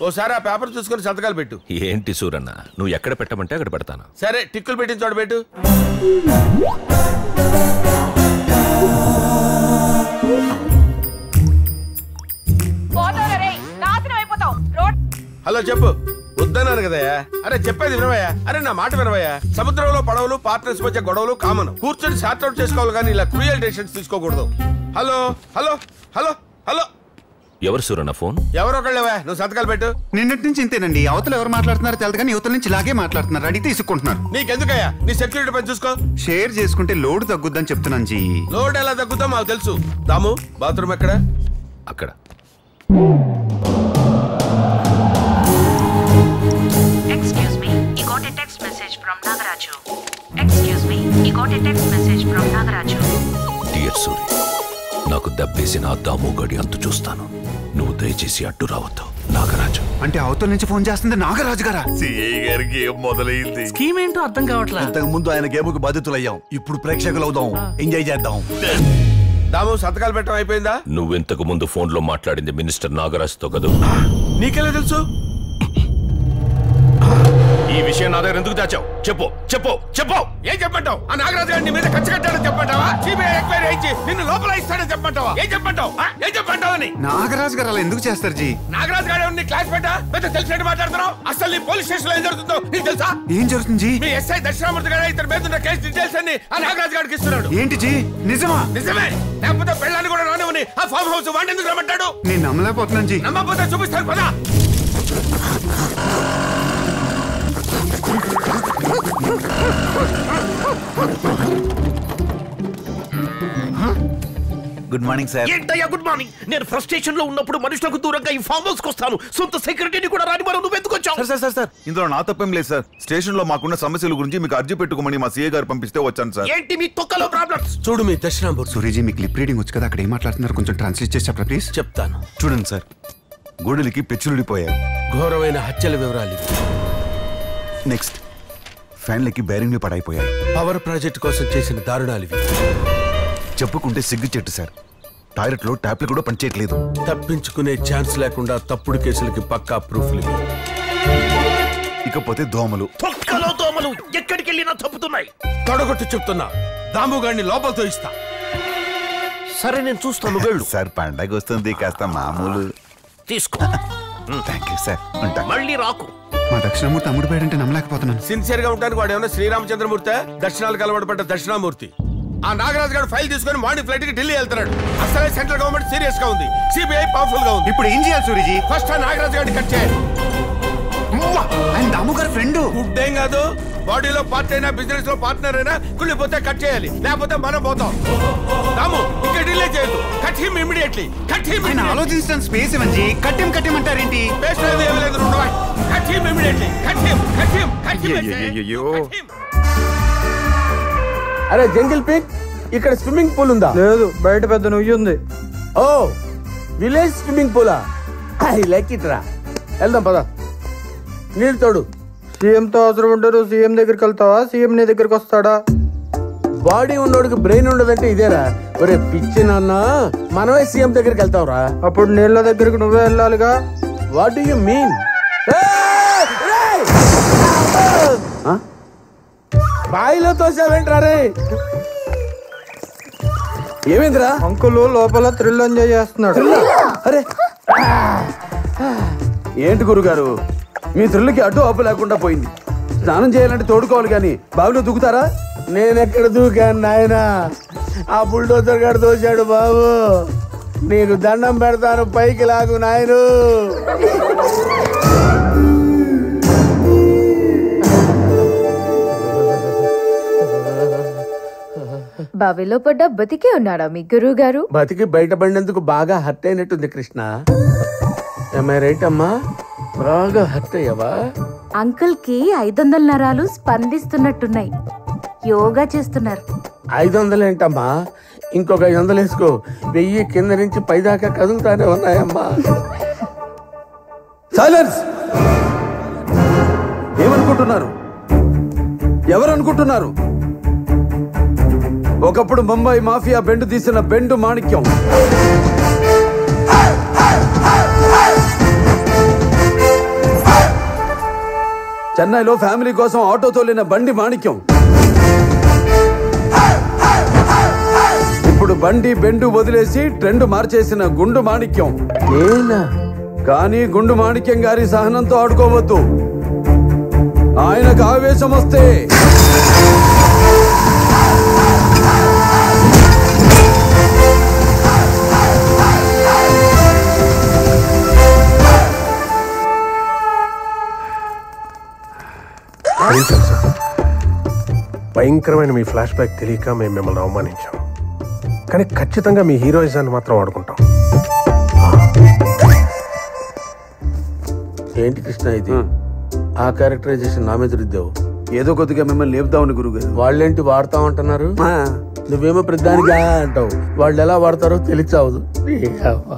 ఓసారి ఆ పేపర్ చూసుకుని సంతకాలు పెట్టు. ఏంటి సూరన్న, నువ్వు ఎక్కడ పెట్టమంటే అక్కడ పెడతాను. సరే, టిక్కులు పెట్టిన చోట పెట్టు. హలో, చెప్పు. వద్దన్నారు కదయ్యా. అరే చెప్పేది వినవయ్యా. అరే నా మాట వినవయ్యా. సముద్రంలో పడవలు పార్ట్నర్స్ మధ్య గొడవలు కామన్. కూర్చొని సార్ట్ అవుట్ చేసుకోవాలి కానీ ఇలా క్రూయల్ డెసిషన్స్ తీసుకోకూడదు. హలో హలో హలో హలో, ఎవరు సూరన్న ఫోన్? ఎవరొకళ్ళవా, నువ్వు సంతకాలు పెట్టు. నిన్నటి నుంచి ఇంతేనండి. అవతల ఎవరు మాట్లాడుతున్నారో తెలదు కానీ యువతల నుంచి ఇలాగే మాట్లాడుతున్నారు. అడిగితే తీసుకుంటున్నారు. నీకెందుకయ్యా? నీ సెక్యూరిటీ పని చూసుకో. షేర్ చేసుకుంటే లోడ్ తగ్గుద్దని చెప్తున్నాను జీ. లోడ్ ఎలా తగ్గుతాం మాకు తెలుసు. దాము, బాత్రూమ్ ఎక్కడ? అక్కడ. Excuse me, you got a text message from Nagaraju. Excuse me, you got a text message from Nagaraju. Dear Suri, నాకు దెబ్బేసిన ఆ దాము గడి అంతు చూస్తాను. నువ్వు దయచేసి అడ్డు రావద్దు. నాగరాజు అంటే అవతల నుంచి ఫోన్ చేస్తుంది నాగరాజు గారా? సిఐ గారికి ఏం మొదలైంది? స్కీమ్ ఏంటో అర్థం కావట్లేదు. ఇంతకు ముందు ఆయన గేముకు బాధితులయ్యాం, ఇప్పుడు ప్రేక్షకులు అవుదాం, ఎంజాయ్ చేద్దాం. దాము, సంతకాలు పెట్టడం అయిపోయిందా? నువ్వెంతకు ముందు ఫోన్ లో మాట్లాడింది మినిస్టర్ నాగరాజుతో కదూ? నీకెలా తెలుసు? ఈ విషయం నా దగ్గర ఎందుకు దాచావు? చెప్పు చెప్పు చెప్పు. ఏం చెప్పంటావు? ఆ నాగరాజు గారిని మీద ఖర్చు కట్టాడని చెప్పంటావా? సిబిఐ ఎంక్వైరీ అయించి నిన్ను లోపల ఇస్తాడని చెప్పంటావా? ఏం చెప్పంటావు? ఏం చెప్పంటావు అని? నాగరాజు గారు అలా ఎందుకు చేస్తారు జీ? నాగరాజు గారు నీ క్లాస్ పెట్టా పెద్ద తెలిసినట్టు మాట్లాడుతున్నావు. అసలు నీ పోలీస్ స్టేషన్ లో ఏం జరుగుతుందో నీకు తెలుసా? ఏం జరుగుతుంది జీ? మీ ఎస్ఐ దక్షిణామూర్తి గారు ఇతని మీద ఉన్న కేసు డీటెయిల్స్ అన్ని ఆ నాగరాజు గారికి ఇస్తున్నాడు. ఏంటి జీ, నిజమా? నిజమే. లేకపోతే పెళ్ళాన్ని కూడా రానివ్వని ఆ ఫామ్ హౌస్ వాడిని ఎందుకు రమ్మంటాడు? నేను నమ్మలేకపోతున్నాను జీ. నమ్మకపోతే చూపిస్తాను పదా. Good morning sir. ఏంటయ్యా గుడ్ మార్నింగ్? నేను ఫ్రస్ట్రేషన్ లో ఉన్నప్పుడు మనుషులకు దూరంగా ఈ ఫామ్ హౌస్ కి వస్తాను. సొంత సెక్రటరీని కూడా రాని మరి నువ్వు ఎందుకు వచ్చావు? సార్ ఇందులో నా తప్పేం లేదు సార్. స్టేషన్ లో మాకున్న సమస్యల గురించి మీకు అర్జీ పెట్టుకోమని మా సీఏ గారు పంపిస్తే వచ్చాను సార్. ఏంటి మీ తొక్కలో ప్రాబ్లమ్స్? చూడు మీ దక్షిణామూర్తి. సూర్యజీ మీకు లిప్ రీడింగ్ వచ్చు కదా, అక్కడ ఏం మాట్లాడుతున్నారు కొంచెం ట్రాన్స్లేట్ చేసి చెప్పరా ప్లీజ్? చెప్తాను. చూడండి సార్, గోడలకి పెచ్చులుడిపోయాయి. ఘోరమైన హత్యల వివరాలు. నెక్స్ట్, ఫ్యాన్లకి బేరింగ్లు పడైపోయాయి. పవర్ ప్రాజెక్ట్ కోసం చేసిన దారుణాలు. చెప్పుకుంటే సిగ్గు చెట్టు సార్. టాయిలెట్ లో ట్యాప్లు కూడా పనిచేయట్లేదు. తప్పించుకునే ఛాన్స్ లేకుండా తప్పుడు కేసులకి పక్కా ప్రూఫ్లు. ఇకపోతే దోమలు. తొక్కలో దోమలు ఎక్కడికి వెళ్ళినా తప్పుతున్నాయి. తొడగొట్టు చెప్తున్నా, దాముగాడిని లోపలతో ఇస్తా. సరే నేను చూస్తాను, వెళ్ళు. సార్ పండగ వస్తుంది, కాస్త మామూలు తీసుకో. Thank you sir. ఉంటా. మళ్ళీ రాకు. మా దక్షిణామూర్తి అమ్ముడు పోయాడంటే నమ్మలేకపోతున్నాను. సిన్సియర్ గా ఉంటానికి వాడు ఏమన్నా శ్రీరామచంద్రమూర్తి? దక్షిణాలకు అలవాటు పడ్డ దక్షిణామూర్తి. ఆ నాగరాజు గారు ఫైల్ తీసుకుని మార్నింగ్ ఫ్లైట్ కి ఢిల్లీ వెళ్తున్నాడు. అసలే సెంట్రల్ గవర్నమెంట్ సీరియస్ గా ఉంది, సిబిఐ పవర్ఫుల్ గా ఉంది. ఇప్పుడు ఏం చేయాలి సూర్యజీ? ఫస్ట్ ఆ నాగరాజు గారిని కట్ చేయాలి. ఆయన దాము గారు ఫ్రెండ్. గుడ్ ఏం కాదు, బాడీలో పార్ట్ అయినా బిజినెస్ లో పార్ట్నర్ అయినా కుళ్ళిపోతే కట్ చేయాలి, లేకపోతే మనం పోతాం. దాము ఇంకా డిలే చేయొద్దు. Cut him immediately. Cut him. ఆయన ఆలోచించడం స్పేస్ ఇవ్వండి. కట్టిమంటారేంటి? బేస్ లేదు, ఏమీ లేదు. Cut him immediately. Cut him, cut him, cut him. అరే జంగిల్ పిక్, ఇక్కడ స్విమ్మింగ్ పూల్ ఉందా? లేదు, బయట పెద్ద నుయ్యి ఉంది. ఓ, విలేజ్ స్విమ్మింగ్ పూలా? ఐ లైక్ ఇట్ రా. వెళ్దాం పద. నీళ్ళు తోడు. సీఎం తో అవసరం ఉంటారు. సీఎం దగ్గరికి వెళ్తావా, సీఎం నీ దగ్గరికి వస్తాడా? బాడీ ఉన్నోడికి బ్రెయిన్ ఉండదంటే ఇదేరా. ఒరే పిచ్చి నాన్న, మనమే సీఎం దగ్గరికి వెళ్తావురా. అప్పుడు నీళ్ళ దగ్గరికి నువ్వే వెళ్ళాలిగా. What do you mean? బాయిలో తోసావేంట్రా రే? ఏమైందిరా? అంకులు లోపల థ్రిల్ ఎంజాయ్ చేస్తున్నాడు. అరే ఏంటి గురుగారు, మీ థ్రిల్కి అడ్డు అప్పు లేకుండా పోయింది. స్నానం చేయాలంటే తోడుకోవాలి కానీ బావిలో దూకుతారా? నేనెక్కడ దూకాను నాయనా, ఆ బుల్డోజర్ గారు దోశాడు బాబు. నీకు దండం పెడతాను, పైకి లాగు నాయను. బావిలో పడ్డ బతికే ఉన్నాడా మీ గురువు గారు? బతికి బయటపడినందుకు బాగా హర్ట్ అయినట్టుంది కృష్ణ. రైట్ అమ్మా, బాగా హర్ట్ అయ్యావా? అంకుల్ కి 500 నరాలు స్పందిస్తున్నట్టున్నాయి. యోగా చేస్తున్నారు. 500 ఏంటమ్మా, ఇంకొక 500 వేసుకో. 1000 కింద నుంచి పైదాకా కదులుతానే ఉన్నాయమ్మా. సైలెన్స్. ఏమనుకుంటున్నారు? ఎవరనుకుంటున్నారు? ఒకప్పుడు ముంబై మాఫియా బెండు తీసిన బెండు మాణిక్యం. చెన్నైలో ఫ్యామిలీ కోసం ఆటో తోలిన బండి మాణిక్యం ఇప్పుడు బండి బెండు వదిలేసి ట్రెండ్ మార్చేసిన గుండు మాణిక్యం. కానీ గుండు మాణిక్యం గారి సహనంతో ఆడుకోవద్దు. ఆయనకు ఆవేశం వస్తే భయంకరమైన మీ ఫ్లాష్ బ్యాక్ తెలియక మేము మిమ్మల్ని అవమానించాం. కానీ ఖచ్చితంగా మీ హీరోయిజాన్ని మాత్రం వాడుకుంటాం. ఏంటి కృష్ణ ఇది? ఆ క్యారెక్టరైజేషన్ నా మీద రుద్దావు. ఏదో కొద్దిగా మిమ్మల్ని లేపుదామని గురుగారు. వాళ్ళేంటి వాడతామంటున్నారు? నువ్వేమో ప్రధానిగా అంటావు. వాళ్ళు ఎలా వాడతారో తెలియచావదు.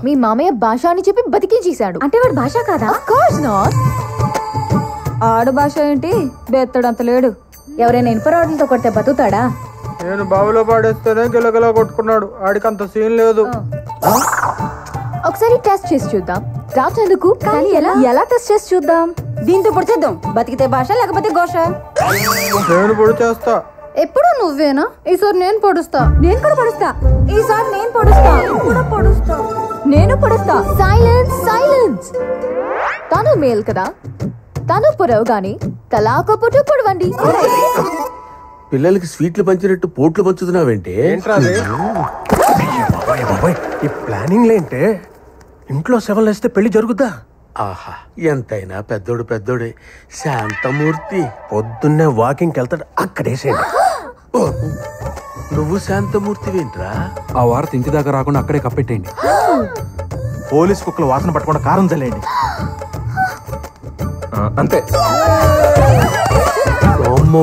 మీ మామయ్య భాష అని చెప్పి బతికించేశాడు. అంటే వాడు భాష కాదా? ఆడు భాష ఏంటి? బెత్తడంత లేడు. ఎవరైనా ఇనుపరాడులతో కొడితే బతుకుతాడా? నేను బావిలో పాడేస్తేనే గిలగిలా కొట్టుకున్నాడు. ఆడికి అంత సీన్ లేదు. ఒకసారి టెస్ట్ చేసి చూద్దాం. రాచెందుకు కానీ ఎలా టెస్ట్ చేసి చూద్దాం? దీంతో పొడిచేద్దాం. బతికితే భాష లేకపోతే ఘోష. నేను పొడి చేస్తా. ఎప్పుడు నువ్వేనా? ఈసారి నేను పొడుస్తా. నేను కూడా పొడుస్తా. ఈసారి నేను పొడుస్తా. నేను పొడుస్తా. Silence silence. తను మేల్ కదా, తను పొడవు గాని తలాక పొట్టు పొడవండి. పిల్లలకి స్వీట్లు పంచినట్టు పోట్లు పంచుతున్నావేంటి? ఈ ప్లానింగ్ ఏంటే? ఇంట్లో శవం వేస్తే పెళ్లి జరుగుద్దా? ఆహా, ఎంతైనా పెద్దోడు పెద్దోడే. శాంతమూర్తి పొద్దున్నే వాకింగ్కి వెళ్తాడు, అక్కడేసేయండి. నువ్వు శాంతమూర్తివేంట్రా? ఆ వార్త ఇంటి దాకా రాకుండా అక్కడే కప్పెట్టేయండి. పోలీస్ కుక్కలు వాసన పట్టకుండా కారం చల్లేయండి. అంతే. అమ్మో,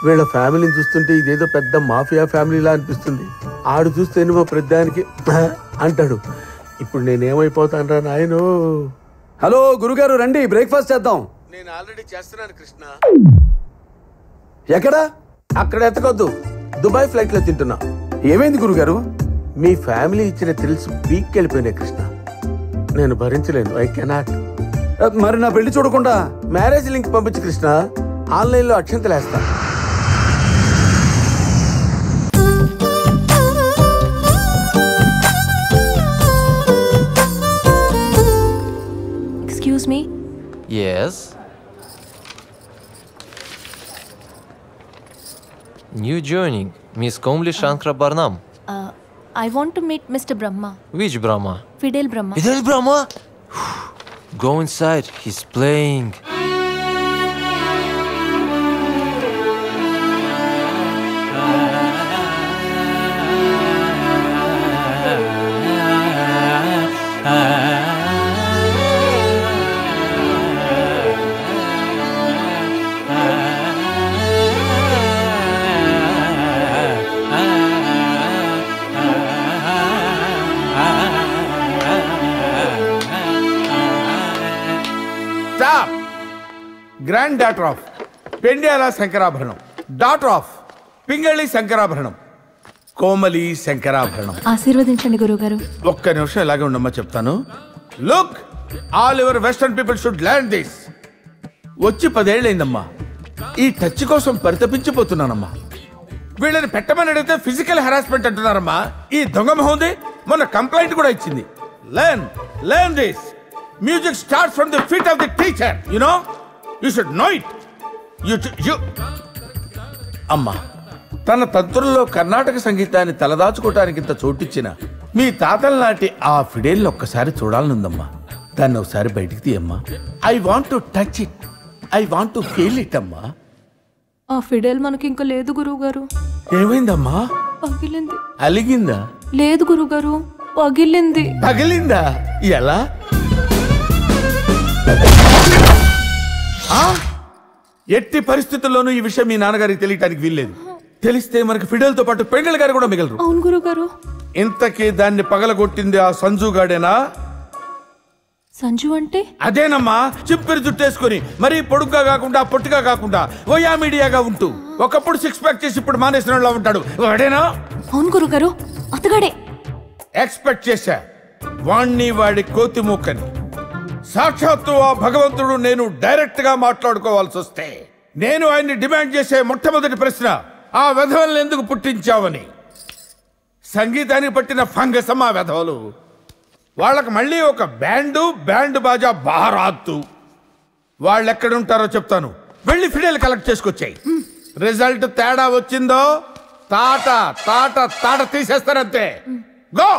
వీళ్ళ ఫ్యామిలీని చూస్తుంటే ఇదేదో పెద్ద మాఫియా ఫ్యామిలీలా అనిపిస్తుంది. ఆడు చూస్తే నువ్వు ప్రతిదానికి అంటాడు. ఇప్పుడు నేనేమైపోతాను నాయనో. హలో గురుగారు, రండి బ్రేక్ఫాస్ట్ చేద్దాం. నేను ఆల్రెడీ చేస్తున్నాను కృష్ణ. ఎక్కడా? అక్కడ ఎత్తకొద్దు, దుబాయ్ ఫ్లైట్ లో తింటున్నా. ఏమైంది గురుగారు? మీ ఫ్యామిలీ ఇచ్చిన థ్రిల్స్ పీక్ వెళ్ళిపోయినాయి కృష్ణ. నేను భరించలేను. I cannot. మరి నా పెళ్లి చూడకుండా మ్యారేజ్ లింక్ పంపించు కృష్ణ. ఆన్లైన్ లో అక్షంతలేస్తా. Excuse me. Yes. New joining, Miss Komli Shankar Barnam. I want to meet Mr. Brahma. Which Brahma? Fidel Brahma. Fidel Brahma? Go inside, he's playing. Grand daughter of Pendyala Sankarabharanam, daughter of Pingali Sankarabharanam, Komali Sankarabharanam. ఆశీర్వదించండి గురుగారు. ఒక్క నిమిషం ఇలాగే ఉండమ్మా, చెప్తాను. Look, all your western people should learn this. వచ్చి 10 ఏళ్ళైందమ్మా. ఈ touch కోసం పరితపించిపోతున్నానమ్మా. వీళ్ళని పెట్టమని అడిగితే ఫిజికల్ హెరాస్మెంట్ అంటున్నారమ్మా. ఈ దొంగ మొహంది మొన్న కంప్లైంట్ కూడా ఇచ్చింది. Learn this. Music starts from the feet of the teacher. You know, you should know it. You అమ్మా, తన తంత్రుల్లో కర్ణాటక సంగీతాన్ని తలదాచుకోవటానికి ఇంత చోటిచ్చిన మీ తాతల నాటి ఆ ఫిడేల్ని ఒక్కసారి చూడాలనుందమ్మా. దాన్ని ఒకసారి బయటికి తీయమ్మా. I want to touch it. I want to feel it అమ్మా. ఆ ఫిడెల్ మనకి ఇంకా లేదు గురువుగారు. ఏమైందమ్మా? పగిలింది. అలిగిందా? లేదు గురుగారు, పగిలింది. పగిలిందా? ఎలా? ఎట్టి పరిస్థితుల్లోనూ ఈ విషయం మీ నాన్నగారికి తెలియటానికి వీల్లేదు. తెలిస్తే మనకి ఫిడెల్తో పాటు పెండల్ గారు కూడా మిగలరు. అవును గురుగారు. ఇంతకీ దాన్ని పగలగొట్టింది ఆ సంజు గాడేనా? సంజు అంటే? అదేనమ్మా, చిప్పిరి జుట్టేసుకుని మరీ పొడుగ్గా కాకుండా పొట్టిగా కాకుండా ఓయా మీడియాగా ఉంటూ ఒకప్పుడు 6 ప్యాక్ చేసి ఇప్పుడు మానేసిన ఉంటాడు వాడేనా? అవును గురుగారు, అతగాడే. ఎక్స్పెక్ట్ చేశా వాణ్ణి వాడి కోతి మూకని. సాక్షాత్తు ఆ భగవంతుడు నేను డైరెక్ట్ గా మాట్లాడుకోవాల్సి వస్తే నేను ఆయన్ని డిమాండ్ చేసే మొట్టమొదటి ప్రశ్న, ఆ వెధవల్ని ఎందుకు పుట్టించావని. సంగీతానికి పట్టిన ఫంగసం ఆ వెధవలు. వాళ్ళకి మళ్ళీ ఒక బ్యాండ్ బాజా బారాత్తు. వాళ్ళు ఎక్కడుంటారో చెప్తాను, వెళ్ళి ఫిడేలు కలెక్ట్ చేసుకొచ్చాయి. రిజల్ట్ తేడా వచ్చిందో తాట తాట తాట తీసేస్తారంతే. గో.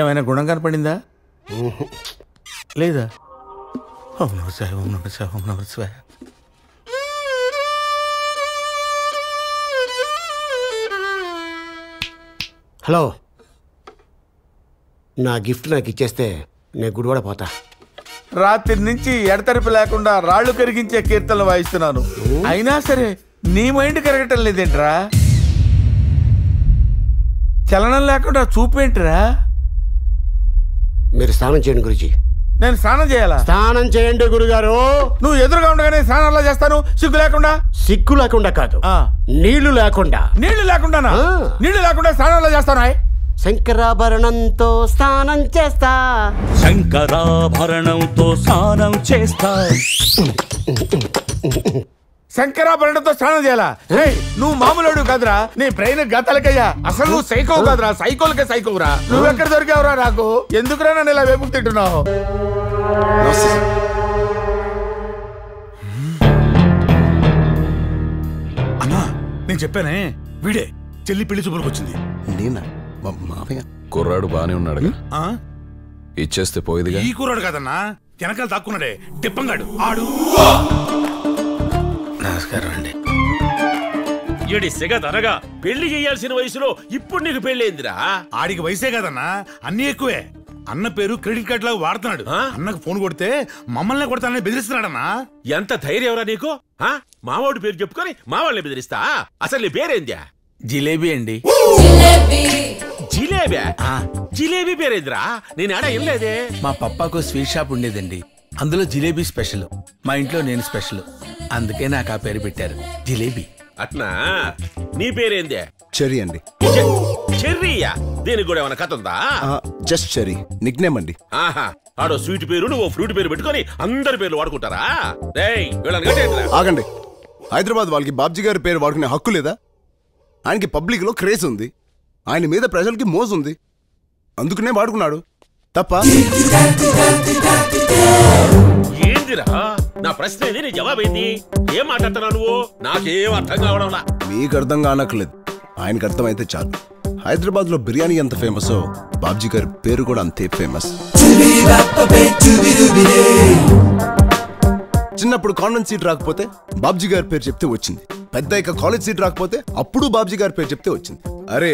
ఏమైనా గుణం కనపడిందా? లేదా? ఓం నమః శివాయ, ఓం నమః శివాయ, ఓం నమః శివాయ. హలో, నా గిఫ్ట్ నాకు ఇచ్చేస్తే నేను గుడివాడ పోతా. రాత్రి నుంచి ఎడతెరిపి లేకుండా రాళ్లు కరిగించే కీర్తనలు వాయిస్తున్నాను. అయినా సరే నీ మైండ్ కరగటం లేదేంట్రా? చలనం లేకుండా చూపేంట్రా? మీరు స్నానం చేయండి గురుజీ. నేను స్నానం చేయాలా? స్నానం చేయండి గురుగారు. నువ్వు ఎదురుగా ఉండగానే స్నానంలా చేస్తాను, సిగ్గు లేకుండా. సిగ్గు లేకుండా కాదు, నీళ్లు లేకుండా. నీళ్లు లేకుండానా? నీళ్లు లేకుండా స్నానంలా చేస్తాను. శంకరాభరణంతో స్నానం చేస్తా. శంకరాభరణంతో స్నానం చేస్తా. శంకరాభరణంతో స్నానం చేయాలా? నువ్వు మామూలు కాదురా, నీ బ్రెయిన్ గతలకయ్యా. అసలు నువ్వు సైకో కాదురా, సైకోలకే సైకోరా. నువ్వెక్కడ దొరికావురా నాకు? ఎందుకురా నన్ను ఇలా వేపుకు తింటున్నావు? అన్నా, నేను చెప్పానే, వీడే చెల్లి పెళ్లి చూపులకు వచ్చింది. నేనా? కుర్రాడు బానే ఉన్నాడు. ఇచ్చేస్తే పోయేదిగా. ఈ కుర్రాడు కాదన్నా, వెనకాల దాక్కున్నాడే తిప్పంగాడు ఆడు. నమస్కారం అండి. ఏడి సెగ తనగా పెళ్లి చేయాల్సిన వయసులో ఇప్పుడు నీకు పెళ్ళేందిరా? ఆడికి వయసే కాదన్నా, అన్ని ఎక్కువే. అన్న పేరు క్రెడిట్ కార్డ్ లాగా వాడుతున్నాడు. అన్నకు ఫోన్ కొడితే మమ్మల్ని కొడతానని బెదిరిస్తున్నాడన్నా. ఎంత ధైర్యం ఎవరా నీకు? మావాడి పేరు చెప్పుకొని మా వాళ్ళని బెదిరిస్తా? అసలు నీ పేరేంద్యా? జిలేబీ అండి. జిలేబీ? జిలేబీ పేరేంద్రా? నేను ఆడ ఏం లేదే. మా పప్పాకు స్వీట్ షాప్ ఉండేదండి, అందులో జిలేబీ స్పెషల్. మా ఇంట్లో నేను స్పెషల్, అందుకే నాకు ఆ పేరు పెట్టారు, జిలేబీ. అట్నా? నీ పేరేందే? చెర్రీ అండి. చెర్రీయా? దీనికి కూడా ఏమైనా కథ ఉందా? జస్ట్ చెర్రీ, నిక్ నేమ్ అండి. ఆహా, ఆడో స్వీట్ పేరు నువ్వు ఫ్రూట్ పేరు పెట్టుకొని అందరి పేర్లు వాడుకుంటారా? ఆగండి, హైదరాబాద్ వాళ్ళకి బాబ్జీ గారి పేరు వాడుకునే హక్కు లేదా? ఆయనకి పబ్లిక్ లో క్రేజ్ ఉంది, ఆయన మీద ప్రజలకి మోజు ఉంది, అందుకనే వాడుకున్నాడు తప్ప. ఏందిరా నా ప్రశ్న ఏంది, నీ జవాబేంది? ఏం మాట్లాడుతున్నావు నువ్వు? నాకేం అర్థం కావడంలా. మీకు అర్థం కానక్కర్లేదు, ఆయనకు అర్థమైతే చాలు. హైదరాబాద్ లో బిర్యానీ ఎంత ఫేమస్, బాబ్జీ గారి పేరు కూడా అంతే ఫేమస్. చిన్నప్పుడు కాన్వెంట్ సీట్ రాకపోతే బాబ్జీ గారి పేరు చెప్తే వచ్చింది, పెద్ద ఇక కాలేజ్ సీట్ రాకపోతే అప్పుడు బాబ్జీ గారి పేరు చెప్తే వచ్చింది. అరే,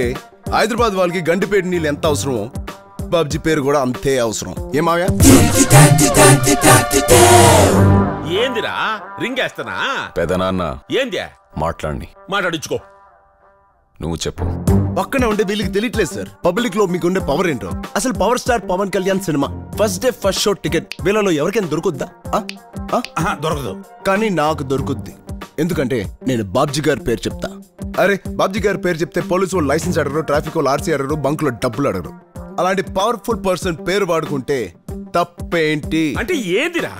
హైదరాబాద్ వాళ్ళకి గండిపేట నీళ్ళు ఎంత అవసరమో బాబ్జీ పేరు కూడా అంతే అవసరం. ఏమావ్యా? ఏందిరా రింగేస్తానా? పెదనాన్న ఏంద్యా? మాట్లాడించుకో. నువ్వు చెప్పు. పక్కనే ఉండే వీళ్ళకి తెలియట్లేదు సార్, పబ్లిక్ లో మీకుండే పవర్ ఏంటో. అసలు power star Pawan Kalyan cinema first day first show ticket వీళ్ళలో ఎవరికైనా దొరుకుద్దా? దొరకదు, కానీ నాకు దొరుకుద్ది. ఎందుకంటే నేను బాబ్జీ గారి పేరు చెప్తా. అరే, బాబ్జీ గారి పేరు చెప్తే పోలీసు వాళ్ళు లైసెన్స్ అడగరు, ట్రాఫిక్ వాళ్ళు ఆర్సీ అడగరు, బంక్ లో డబ్బులు అడగరు. అలాంటి పవర్ఫుల్ పర్సన్ పేరు వాడుకుంటే తప్పేంటి? అంటే ఏందిరా,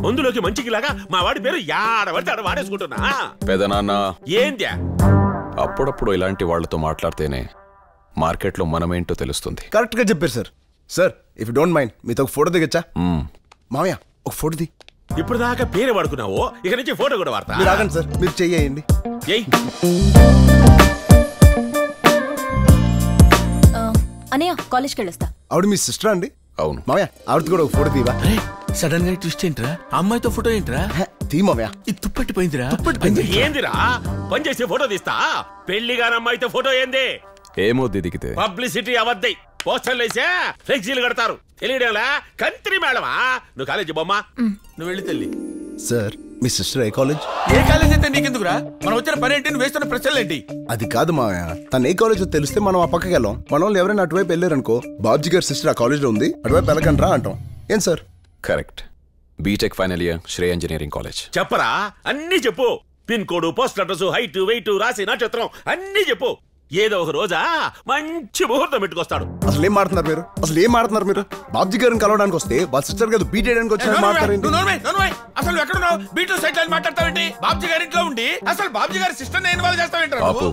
మందులోకి మంచికి లాగా మా వాడి పేరు యాడబడితే ఆడ వాడేసుకుంటున్నా? పెదనాన్న ఏంద్యా? అప్పుడప్పుడు ఇలాంటి వాళ్ళతో మాట్లాడితేనే మార్కెట్లో మనమేంటో తెలుస్తుంది. కరెక్ట్ గా చెప్పారు sir. Sir, if you don't mind మీతో ఒక ఫోటో దిగచ్చా? మావయ్య, ఒక ఫోటో ది. ఇప్పుడు దాకా పేరే వాడుకున్నావు, ఇక నుంచి ఫోటో కూడా వాడతా. మీరు ఆగండి సార్, మీరు చెయ్యండి. అనయ్య, కాలేజ్కి వెళ్ళొస్తా. ఆవిడ మీ సిస్టర్ అండి? అవును. మావయ్య, ఆవిడతో కూడా ఒక ఫోటో తీవా? సడన్ గా ట్విస్ట్ ఏంట్రా? అమ్మాయితో ఫోటో ఏంట్రా? తీ మావయ్య. ఇది తుప్పట్టిపోయిందిరా. ఏందిరా పని చేసే ఫోటో తీస్తా? పెళ్లిగాని అమ్మాయితో ఫోటో ఏంది? ఏమో దిగితే పబ్లిసిటీ అవద్దై, పోస్టర్లు వేసా, ఫ్లెక్సీలు కడతారు. తెలియడంలా కంత్రి మేడమా? నువ్వు కాలేజీ బొమ్మ, నువ్వు వెళ్ళి తల్లి. సార్, మీ సిస్టర్ ఏ కాలేజ్? ఏ కాలేజ్ అయితే నీకెందుకురా? మనం వచ్చిన పని ఏంటి, నువ్వు వేస్తున్న ప్రశ్నలు ఏంటి? అది కాదు మావయ్య, తను ఏ కాలేజ్ తెలిస్తే మనం ఆ పక్కకి వెళ్ళాం. మన వాళ్ళు ఎవరైనా అటువైపు వెళ్ళారనుకో, బాబ్జీ గారి సిస్టర్ ఆ కాలేజ్ లో ఉంది, అటువైపు వెళ్ళకండ్రా అంటాం. ఏం sir? Correct. BTech final year, Shreya engineering college. చెప్పరా, అన్ని చెప్పు. Pin code, post address, height, weight, రాసి నక్షత్రం అన్ని చెప్పు. ఏదో ఒక రోజా మంచి ముహూర్తం పెట్టుకొస్తాడు. అసలు ఏం మాడుతున్నారు మీరు బాబ్జీ గారిని కలవడానికి వస్తే వాళ్ళ సిస్టర్ గారు బీట్ చేయడానికి వచ్చారు మాట్లాడండి. అసలు ఎక్కడున్నావు? బీట్లో సైట్ లైన్ మాట్లాడతావేంటి? బాబ్జీ గారి ఇంట్లో ఉండి అసలు బాబ్జీ గారి సిస్టర్ ఇన్వాల్వ్ చేస్తావేంటారు?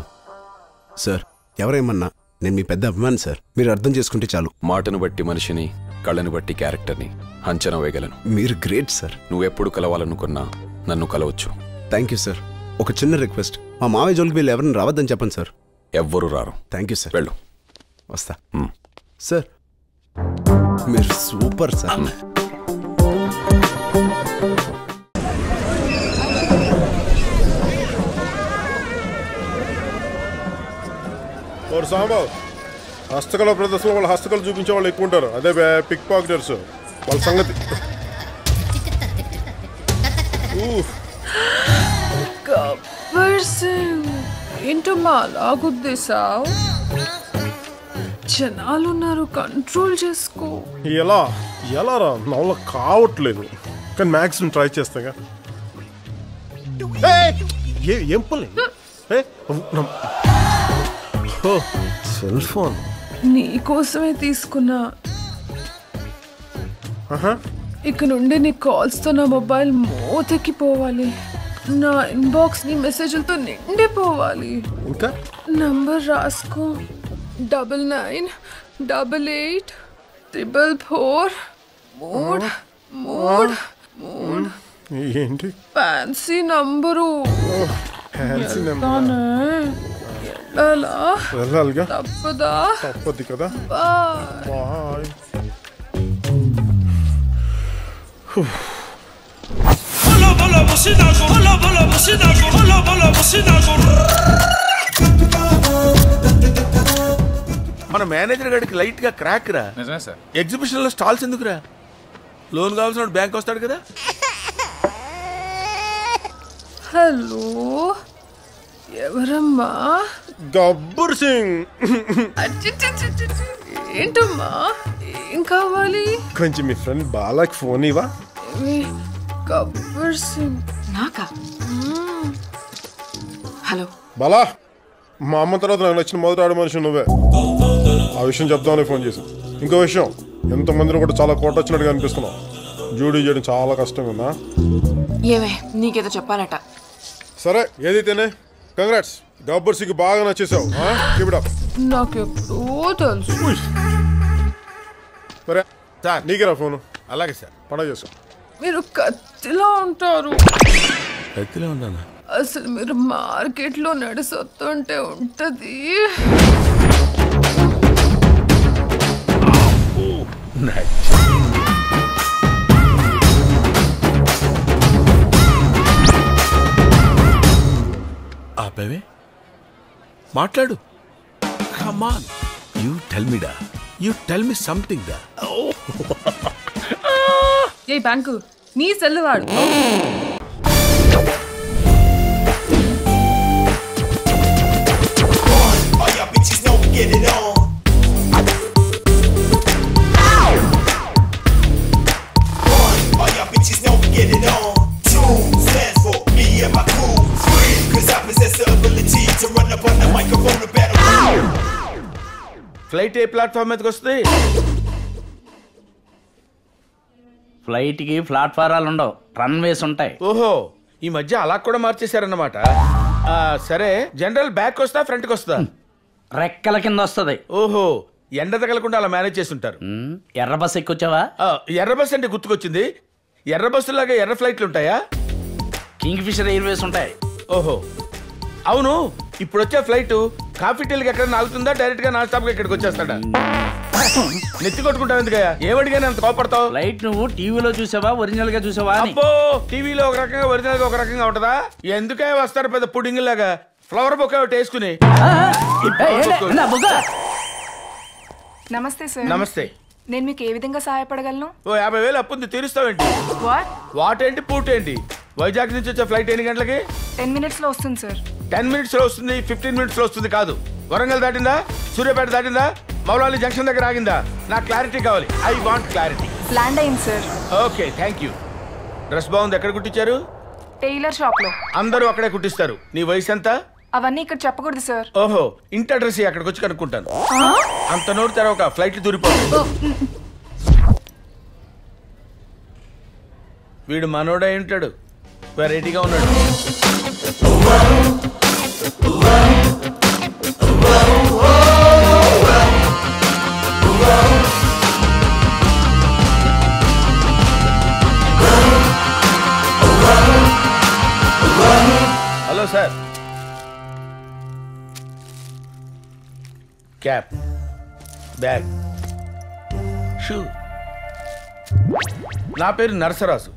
సార్ ఎవరేమన్నా నేను మీ పెద్ద అభిమాని సార్, మీరు అర్థం చేసుకుంటే చాలు. మాటను బట్టి మనిషిని, కళ్ళను బట్టి క్యారెక్టర్ని అంచనా వేయగలను. మీరు గ్రేట్ సార్. నువ్వెప్పుడు కలవాలనుకున్నా నన్ను కలవచ్చు. Thank you sir. ఒక చిన్న రిక్వెస్ట్, మా మావయ్య జోలికి వీళ్ళు ఎవరిని రావద్దని చెప్పండి సార్. ఎవ్వరూ రారు. Thank you sir. వెళ్ళు. వస్తా సార్. మీరు సూపర్ సార్. సాంబా హస్తకళ ప్రదర్శనలో వాళ్ళ హస్తకళ చూపించే వాళ్ళు ఎక్కువ ఉంటారు. అదే పిక్ పాకెటర్స్ వాళ్ళ సంగతి. ఏంటమ్మా లాగుద్దేశావు? జనాలున్నారు, కంట్రోల్ చేసుకో. ఎలా రా నా వల్ల కావట్లేదు, కానీ మ్యాక్సిమం ట్రై చేస్తాగా. ఏం పని సెల్ ఫోన్ నీకోసమే తీసుకున్నా. ఇక నుండి నీ కాల్స్ తో నా మొబైల్ మోతెక్కిపోవాలి. నా ఇన్బాక్స్ నీ మెసేజ్లతో నిండిపోవాలి. ఇంకా నంబర్ రాసుకో. 998844 ఏంటి ఫ్యాన్సీ నంబరు. వెళ్ళాలిగా, తప్పదు కదా. బాయ్. మన మేనేజర్ గారికి లైట్ గా క్రాక్ రా. నిజమే సార్. ఎగ్జిబిషన్ లో స్టాల్స్ ఎందుకురా? లోన్ కావాల్సిన బ్యాంక్ వస్తాడు కదా. హలో, ఎవరమ్మా? గబ్బర్ సింగ్. ఏంటమ్మా, ఏం కావాలి? కొంచెం మీ ఫ్రెండ్ బాలాకి ఫోన్ ఇవా. గబ్బర్ సింగ్ నాకా? హలో బాలా, మా అమ్మ తర్వాత నాకు నచ్చిన మొదటి ఆడ మనిషి నువ్వే. ఆ విషయం చెప్దామని ఫోన్ చేశాను. ఇంకో విషయం, ఎంతమందిని కూడా చాలా కోటొచ్చినట్టుగా అనిపిస్తున్నావు. జూడీ చేయడం చాలా కష్టం కదా. ఏమే నీకేదో చెప్పాలట. సరే ఏదైతేనే కంగ్రాట్స్, గబ్బర్ సింగ్ బాగా నచ్చేసావు. నాకెప్పుడో తెలుసు. సరే నీకేరా ఫోను. అలాగే సార్, పండగ చేసుకో. మీరు కత్తిలా ఉంటారు. కత్తిలా ఉందా? అసలు మీరు మార్కెట్ లో నడిసొస్తుంటే ఉంటది. ఆపేవే, మాట్లాడు. Come on, you tell me da. You tell me something da. A bank నీ సెల్లువాడు. ఫ్లైట్ ఏ ప్లాట్ఫామ్ మీదకి వస్తుంది? ఫ్లైట్ కి ప్లాట్ఫారాలు ఉండవు, రన్వేస్ ఉంటాయి. ఓహో, ఈ మధ్య అలా కూడా మార్చేశారన్నమాట. సరే, జనరల్ బ్యాక్ వస్తా ఫ్రంట్ కి వస్తా? రెక్కల కింద వస్తుంది. ఓహో, ఎండ తగలకుండా అలా మేనేజ్ చేస్తుంటారు. ఎర్ర బస్ ఎక్కొచ్చావా? ఎర్ర బస్ అంటే గుర్తుకొచ్చింది. ఎర్ర బస్సులాగా ఎర్ర ఫ్లైట్లు ఉంటాయా? కింగ్ ఫిషర్ ఎయిర్వేస్ ఉంటాయి. ఓహో, అవును. ఇప్పుడు వచ్చే ఫ్లైట్ కాఫీ టీలకి ఎక్కడ ఆగుతుందా, డైరెక్ట్ గా నాన్ స్టాప్ గా ఇక్కడికి వచ్చేస్తాడా? నెత్తి కొట్టుకుంటావు ఎందుకయ్యా? ఏమడిగానే అంత కోపడతావు? ఫ్లైట్ నువ్వు టీవీలో చూసావా, ఒరిజినల్ గా చూసావా? అబ్బో, టీవీలో ఒక రకంగా ఒరిజినల్ గా ఒక రకంగా ఉంటదా? ఎందుకే వస్తారు పెద్ద పుడింగ్ లాగా ఫ్లవర్ బొక్క ఒకటి వేసుకుని? నమస్తే సార్. నమస్తే. నేను మీకు ఏ విధంగా సహాయపడగలను? ఓ 50,000 అప్పుంది, తీరుస్తావేంటి? వాట్ ఏంటి పూట్ ఏంటి? వైజాగ్ నుంచి వచ్చే ఫ్లైట్ ఎన్ని గంటలకి? 10 minutes లో వస్తుంది సార్. 10 minutes లో వస్తుంది, 15 minutes లో వస్తుంది కాదు. వరంగల్ దాటిందా, సూర్యాపేట దాటిందా, మౌలాలి జంక్షన్ దగ్గర ఆగిందా? నాకు క్లారిటీ కావాలి. I want clarity. ల్యాండ్ అయింది sir. Okay, thank you. Dress బాగుంది. ఎక్కడ కుట్టించారు? టైలర్ షాప్ లో. అందరూ అక్కడే కుట్టిస్తారు. నీ వయసు ఎంత? అవన్నీ ఇక్కడ చెప్పకూడదు సార్. ఓహో, ఇంటి అడ్రస్ అక్కడికి వచ్చి కనుక్కుంటాను. అంత నోరు తెరవక ఫ్లైట్ దూరిపోతుంది. వీడు మనోడై ఉంటాడు, వెరైటీగా ఉన్నాడు. Hello sir. Cap, bag, shoe. నా పేరు నరసరాజు.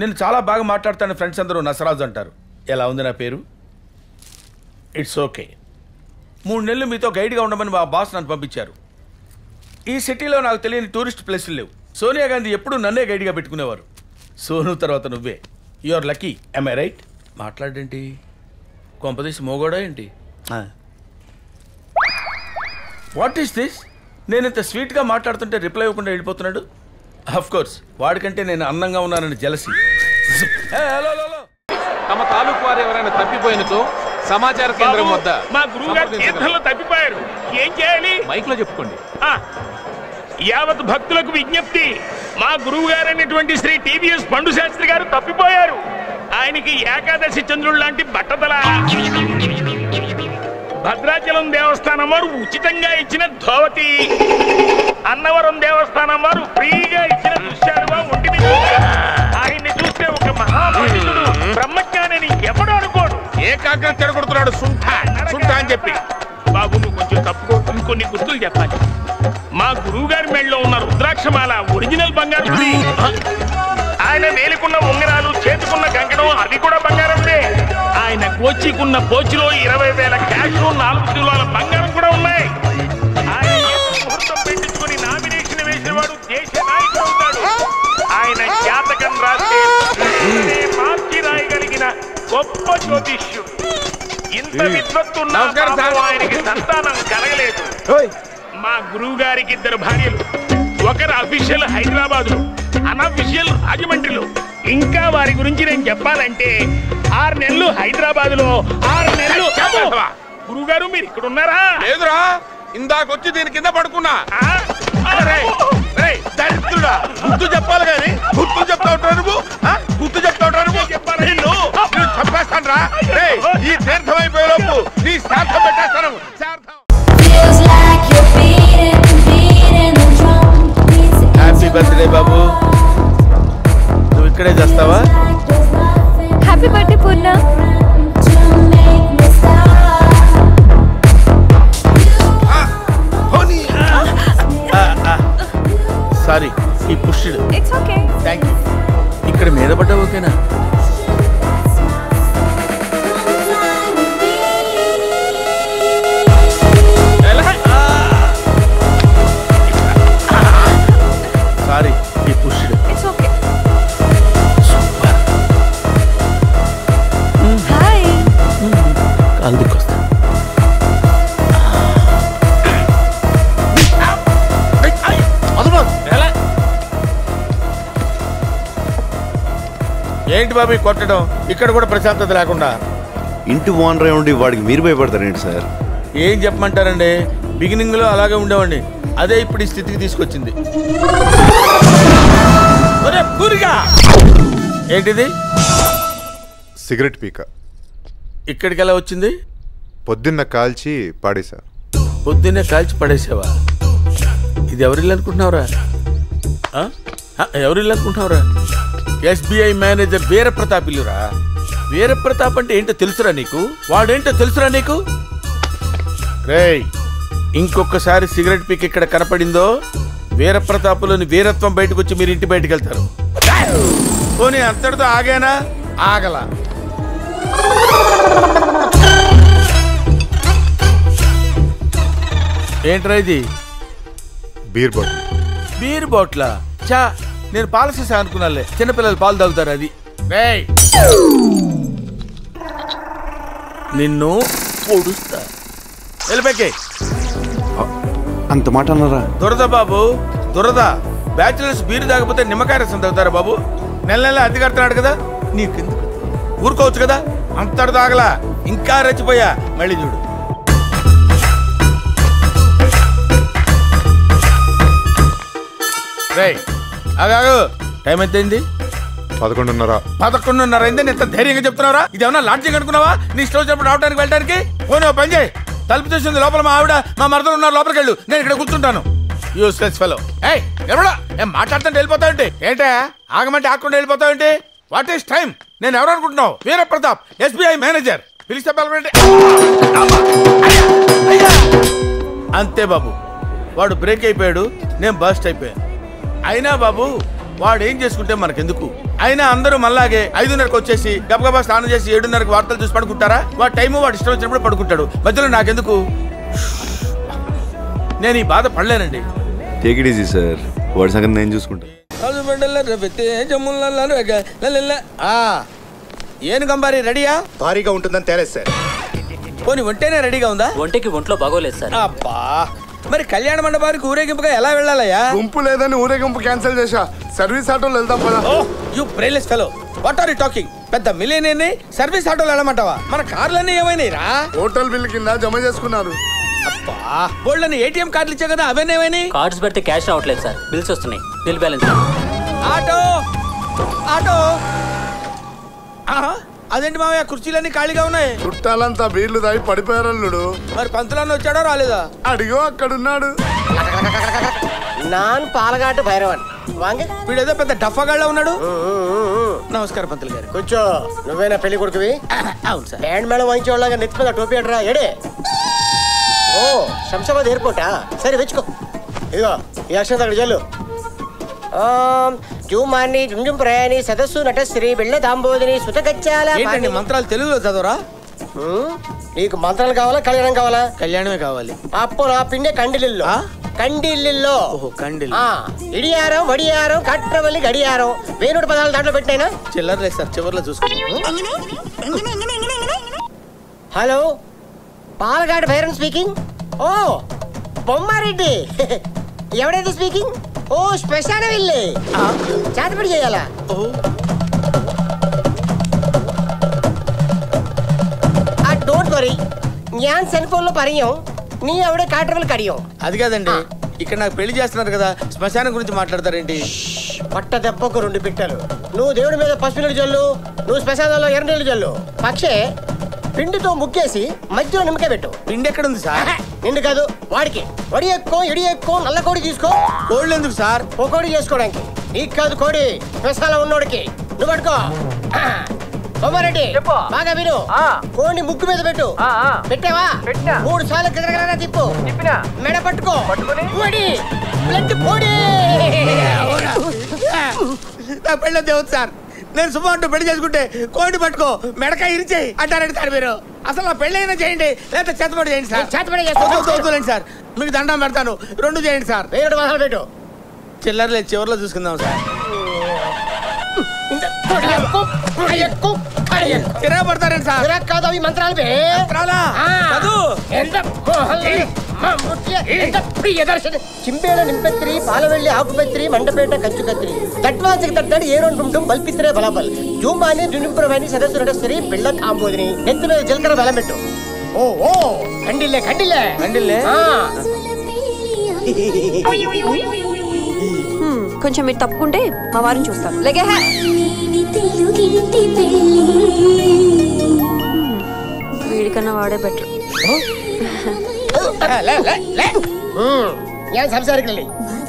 నేను చాలా బాగా మాట్లాడతాను, ఫ్రెండ్స్ అందరూ నరసరాజు అంటారు. ఎలా ఉంది నా పేరు? It's okay. 3 నెలలు మీతో గైడ్గా ఉండమని మా బాస్ నన్ను పంపించారు. ఈ సిటీలో నాకు తెలియని టూరిస్ట్ ప్లేసులు లేవు. సోనియా గాంధీ ఎప్పుడూ నన్నే గైడ్గా పెట్టుకునేవారు. సోను తర్వాత నువ్వే. You are lucky. am I right? మాట్లాడేంటి, కొంపదీసి మోగోడా ఏంటి? What is this? నేను ఇంత స్వీట్గా మాట్లాడుతుంటే రిప్లై ఇవ్వకుండా వెళ్ళిపోతున్నాడు. ఆఫ్ కోర్స్ వాడికంటే నేను అందంగా ఉన్నానని జెలసీ. హలో హలో, తమ తాలూకు వారు ఎవరైనా తప్పిపోయినతో సమాచార కేంద్రం వద్ద మా గురువు గారు తీర్థంలో తప్పిపోయారు. ఏం చేయాలి? మైక్ లో చెప్పుకోండి. యావత్ భక్తులకు విజ్ఞప్తి, మా గురువు గారు అయినటువంటి శ్రీ టీవీఎస్ పండు శాస్త్రి గారు తప్పిపోయారు. ఆయనకి ఏకాదశి చంద్రుడు లాంటి బట్టతల. భద్రాచలం దేవస్థానం వారు ఉచితంగా ఇచ్చిన ధోవతి, అన్నవరం దేవస్థానం వారు ఫ్రీగా ఇచ్చిన దృశ్యాలుగా ఉండి ఆయన్ని చూస్తే ఒక మహాపండితుడు బ్రహ్మజ్ఞానిని ఎవడు అనుకోడు. ఏకాగ్రత చెడగొడుతున్నాడు సుంఠ అని చెప్పి. బాబు నువ్వు కొంచెం తప్పుకో, ఇంకొన్ని గుర్తులు చెప్పాలి. మా గురువు గారి మెడలో ఉన్న రుద్రాక్షమాల ఒరిజినల్ బంగారం. ఆయన వేలుకున్న ఉంగరాలు, చేతుకున్న కంకణం అవి కూడా బంగారందే. ఆయన కోచికున్న పోచిలో 20,000 క్యాష్, 4 కిలోల బంగారం కూడా ఉన్నాయి. ఆయన ముహూర్తం పెట్టించుకుని నామినేషన్ వేసిన వాడు దేశ నాయకుడు అవుతాడు. ఆయన జాతకం రాస్తే మార్చి రాయగలిగిన గొప్ప జ్యోతిష్యుడు. ఇంత విద్వత్తున్న ఆయనకి సంతానం కలగలేదు. మా గురువు గారికి 2 భార్యలు. ఒకరు అఫీషియల్ హైదరాబాద్ లో, అన్అఫీషియల్ రాజమండ్రిలో. ఇంకా వారి గురించి నేను చెప్పాలంటే 6 నెలలు హైదరాబాద్ లో, 6 నెలలు. గురువు గారు మీరు ఇక్కడ ఉన్నారా? లేదురా, ఇందాకొచ్చి దీని కింద పడుకున్నా. దరిద్రుడా, గుర్తు చెప్పాలి కానీ గుర్తు చెప్తా ఉంటావు నువ్వు. గుర్తు చెప్తా ఉంటావు నువ్వు. చంపేస్తాను రా. ఈ తీర్థం అయిపోయే లోపు నీ శార్థం పెట్టేస్తాను. హ్యాపీ బర్త్డే బాబు. నువ్వు ఇక్కడే చేస్తావా? హ్యాపీ బర్త్డే పూర్ణ. సారీ, ఈ pushed. It's okay. Thank you. ఇక్కడ మీద పడ్డా ఓకేనా? సారీ, ఈ పుష్డ్. It's okay. హాయ్. కాలు దిక్కొస్తా. ఏంటి బాబు కొట్టడం? ఇక్కడ కూడా ప్రశాంతత లేకుండా. ఇంటి ఓనర్ ఉండి వాడికి మీరు భయపడతారేంటి సార్? ఏం చెప్పమంటారండి, బిగినింగ్ లో అలాగే ఉండేవాడిని, అదే ఇప్పుడు ఈ స్థితికి తీసుకొచ్చింది. ఏంటిది? సిగరెట్ పీక. ఇక్కడికి ఎలా వచ్చింది? పొద్దున్న కాల్చి పడేసా. పొద్దున్నే కాల్చి పడేసావా? ఇది ఎవరిల్లు అనుకుంటున్నావురా? ఎవరిల్లు అనుకుంటున్నావురా? SBI మేనేజర్ వీరప్రతాప్ ఇల్లురా. వీరప్రతాప్ అంటే ఏంటో తెలుసురా నీకు? వాడేంటో తెలుసురా నీకు? రేయ్, ఇంకొకసారి సిగరెట్ పీక్ ఇక్కడ కనపడిందో వీరప్రతాపులోని వీరత్వం బయటకు వచ్చి మీరు ఇంటి బయటకు వెళ్తారు. పోనీ అంతటితో ఆగానా? ఆగల. ఏంట్రా ఇది? Beer bottle. బీర్ బాటిలా? చా, నేను పాల సీసా అనుకున్నాలే, చిన్నపిల్లలు పాలు తాగుతారు అది. నిన్ను పొడుస్తా. వెళ్ళిపోకే. అంత మాట అన్నారా? దురద బాబు, దురద. బ్యాచులర్స్ బీరు తాగకపోతే నిమ్మకాయ రసం తాగుతారా బాబు? నెల నెల అద్దె కడుతున్నాడు కదా, నీకెందుకు? ఊరుకోవచ్చు కదా. అంతటి తాగలా, ఇంకా రెచ్చిపోయా. మళ్ళీ చూడు. రేయ్ ఆగాగు. టైం ఎంతైంది? 11:30. 11:30 అయింది. ఎంత ధైర్యంగా చెప్తున్నావురా? ఇది ఏమన్నా లాడ్జింగ్ అనుకున్నావా? నీ ఇష్టం వచ్చినప్పుడు రావడానికి వెళ్ళడానికి? పోనీ పని చేయి, తలుపు చూసింది లోపల మా ఆవిడ మా మరదలు ఉన్నారు, లోపలికి వెళ్ళు, నేను ఇక్కడ కూర్చుంటాను. Useless fellow. ఏయ్ ఎవడా ఏం మాట్లాడుతుంటే వెళ్ళిపోతావేంటి? ఏంటే ఆగమంటే ఆకుండా వెళ్ళిపోతావేంటి? What is time? నేను ఎవరు అనుకుంటున్నావు? Veera Prathap, SBI manager. పిలిస్తే పిలవండి. అంతే బాబు, వాడు బ్రేక్ అయిపోయాడు, నేను బస్ట్ అయిపోయాను. అయినా బాబు వాడు ఏం చేసుకుంటే మనకెందుకు? అయినా అందరూ మళ్ళాగే 5:30కి వచ్చేసి గబగబా స్నానం చేసి 7:30కి వార్తలు చూసి పడుకుంటారా? వాడు టైము వాడు ఇష్టం వచ్చినప్పుడు పడుకుంటాడు, మధ్యలో నాకెందుకు? నేను ఈ బాధ పడలేనండి. టేక్ ఇట్ ఈజీ సార్, వాడి సంగతి నేను చూసుకుంటా. ఏను గంబారి రెడీయా? భారీగా ఉంటుందని తేలేదు సార్. పోనీ ఒంటేనే రెడీగా ఉందా? ఒంటికి ఒంట్లో బాగోలేదు సార్. అబ్బా, మరి కళ్యాణ మండపానికి ఊరేగింపుగా ఎలా వెళ్ళాలయ్యా? గుంపు లేదని ఊరేగింపు క్యాన్సిల్ చేశా. సర్వీస్ ఆటోలో వెళ్దాం పదా. You brainless fellow, what are you talking? పెద్ద మిలియనీర్ని సర్వీస్ ఆటోలో వెళ్ళమంటావా? మన కార్లన్నీ ఏమైనాయిరా? హోటల్ బిల్ కింద జమ చేసుకున్నారు. అబ్బా, బోల్డని ATM కార్డులు ఇచ్చా కదా, అవేనేమైనాయి? కార్డ్స్ పెడితే క్యాష్ రావట్లేదు సార్, బిల్స్ వస్తున్నాయి. Bill balance. Auto auto. అదేంటి మామయ్య, కుర్చీలన్నీ ఖాళీగా ఉన్నాయి. చుట్టాలంతా బీర్లు తాగి పడిపోయారల్లుడు. మరి పంతులన్న వచ్చాడో రాలేదా? అడిగో అక్కడున్నాడు. నాన్ పాలగాటు భైరవన్. వీడేదో పెద్ద డఫాగాళ్ళ ఉన్నాడు. నమస్కారం పంతులు గారు. కూర్చో. నువ్వేనా పెళ్లి కొడుకువి? అవును సార్. బ్యాండ్ మేళం వాయించేవాళ్ళగా నెత్తి మీద టోపీ అంటరా ఏడే? ఓ శంషాబాద్ ఎయిర్పోర్టా? సరే వెచ్చుకో. ఇదిగో ఈ అక్షరం అక్కడ చెల్లు. జూమాని జుంజుం ప్రయాణి సదస్సు నటశ్రీ బిళ్ళ దాంబోదిని సుతగచ్చాల. ఏంటండి మంత్రాలు తెలుగులో చదవరా? నీకు మంత్రాలు కావాలా కళ్యాణం కావాలా? కళ్యాణమే కావాలి. అప్పు నా పిండే కండిలిల్లో. కండిల్లిల్లో ఇడియారం వడియారం కట్రవల్లి గడియారం వేణుడు పదాలు దాంట్లో పెట్టినైనా చిల్లర లేదు సార్, చివర్లో చూసుకుంటాం. హలో, పాలగాడు భైరన్ స్పీకింగ్. ఓ బొమ్మారెడ్డి ఎవడైతే స్పీకింగ్? ఓ శ్మశాన వెళ్ళి చేతపడి చేయాలా? డోంట్ వరీ, ഞാൻ సెల్ఫోన్లో పరియం, నీ ఎవడే కాటర్వల్ కడియం. అది కాదండి, ఇక్కడ నాకు పెళ్లి చేస్తున్నారు కదా, శ్మశానం గురించి మాట్లాడతారేంటి? పట్ట దెబ్బకు 2 పిట్టలు. నువ్వు దేవుడి మీద పసుపు నీళ్ళు జల్లు, నువ్వు శ్మశానంలో ఎర్ర నీళ్ళు జల్లు. పక్షే పిండితో ముగ్గేసి మధ్యలో నిమ్మకాయ పెట్టు. పిండి ఎక్కడ ఉంది సార్? నిండు కాదు, వాడికి. వడి ఎక్కువ ఇడి ఎక్కువ నల్ల కోడి తీసుకో. కోళ్ళు ఎందుకు సార్? ఓ కోడి చేసుకోవడానికి. నీకు కాదు కోడి, శ్మశానం ఉన్నోడికి. నువ్వు పట్టుకో. బొమ్మారెడ్డి బాగా విను. కోడిని ముగ్గు మీద పెట్టు. పెట్టావా? 3 సార్లు కింద తిప్పు. మెడ పట్టుకో. బ్లడ్ కోడి. నా పెళ్ళ దేవుడు సార్, నేను సుమారు పెళ్లి చేసుకుంటే కోడి పట్టుకో మెడకాయ ఇరిచేయి అంటారండి సార్ మీరు. అసలు నా పెళ్లి అయినా చేయండి, లేకపోతే చేతపడి చేయండి సార్. చేతపడి సార్, మీకు దండం పెడతాను. 2 చేయండి సార్. పెట్టు. చిల్లర లేదు, చివరిలో చూసుకుందాం సార్. తిరగబడతారండి సార్. కాదు అవి మంత్రాలు. చింపేళ నింపెత్తిరి పాలవెల్లి ఆకుపెత్తిరి మండపేట కంచు కత్తిరి తట్వాసికి తట్టడి ఏరోంటుంటం బల్పిత్రే బలబల్ జూంబాని జునింపురవాణి సదస్సు నటస్సరి పిల్ల తాంబోదిని నెత్తి మీద జీలకర్ర బలం పెట్టు. ఓ ఓ కండిల్లే కండిల్లే కండిల్లే. కొంచెం మీరు తప్పుకుంటే మా వారిని చూస్తాం. లేకే వీడికన్నా వాడే బెటర్. ഞാൻ സംസാരിക്കില്ലേ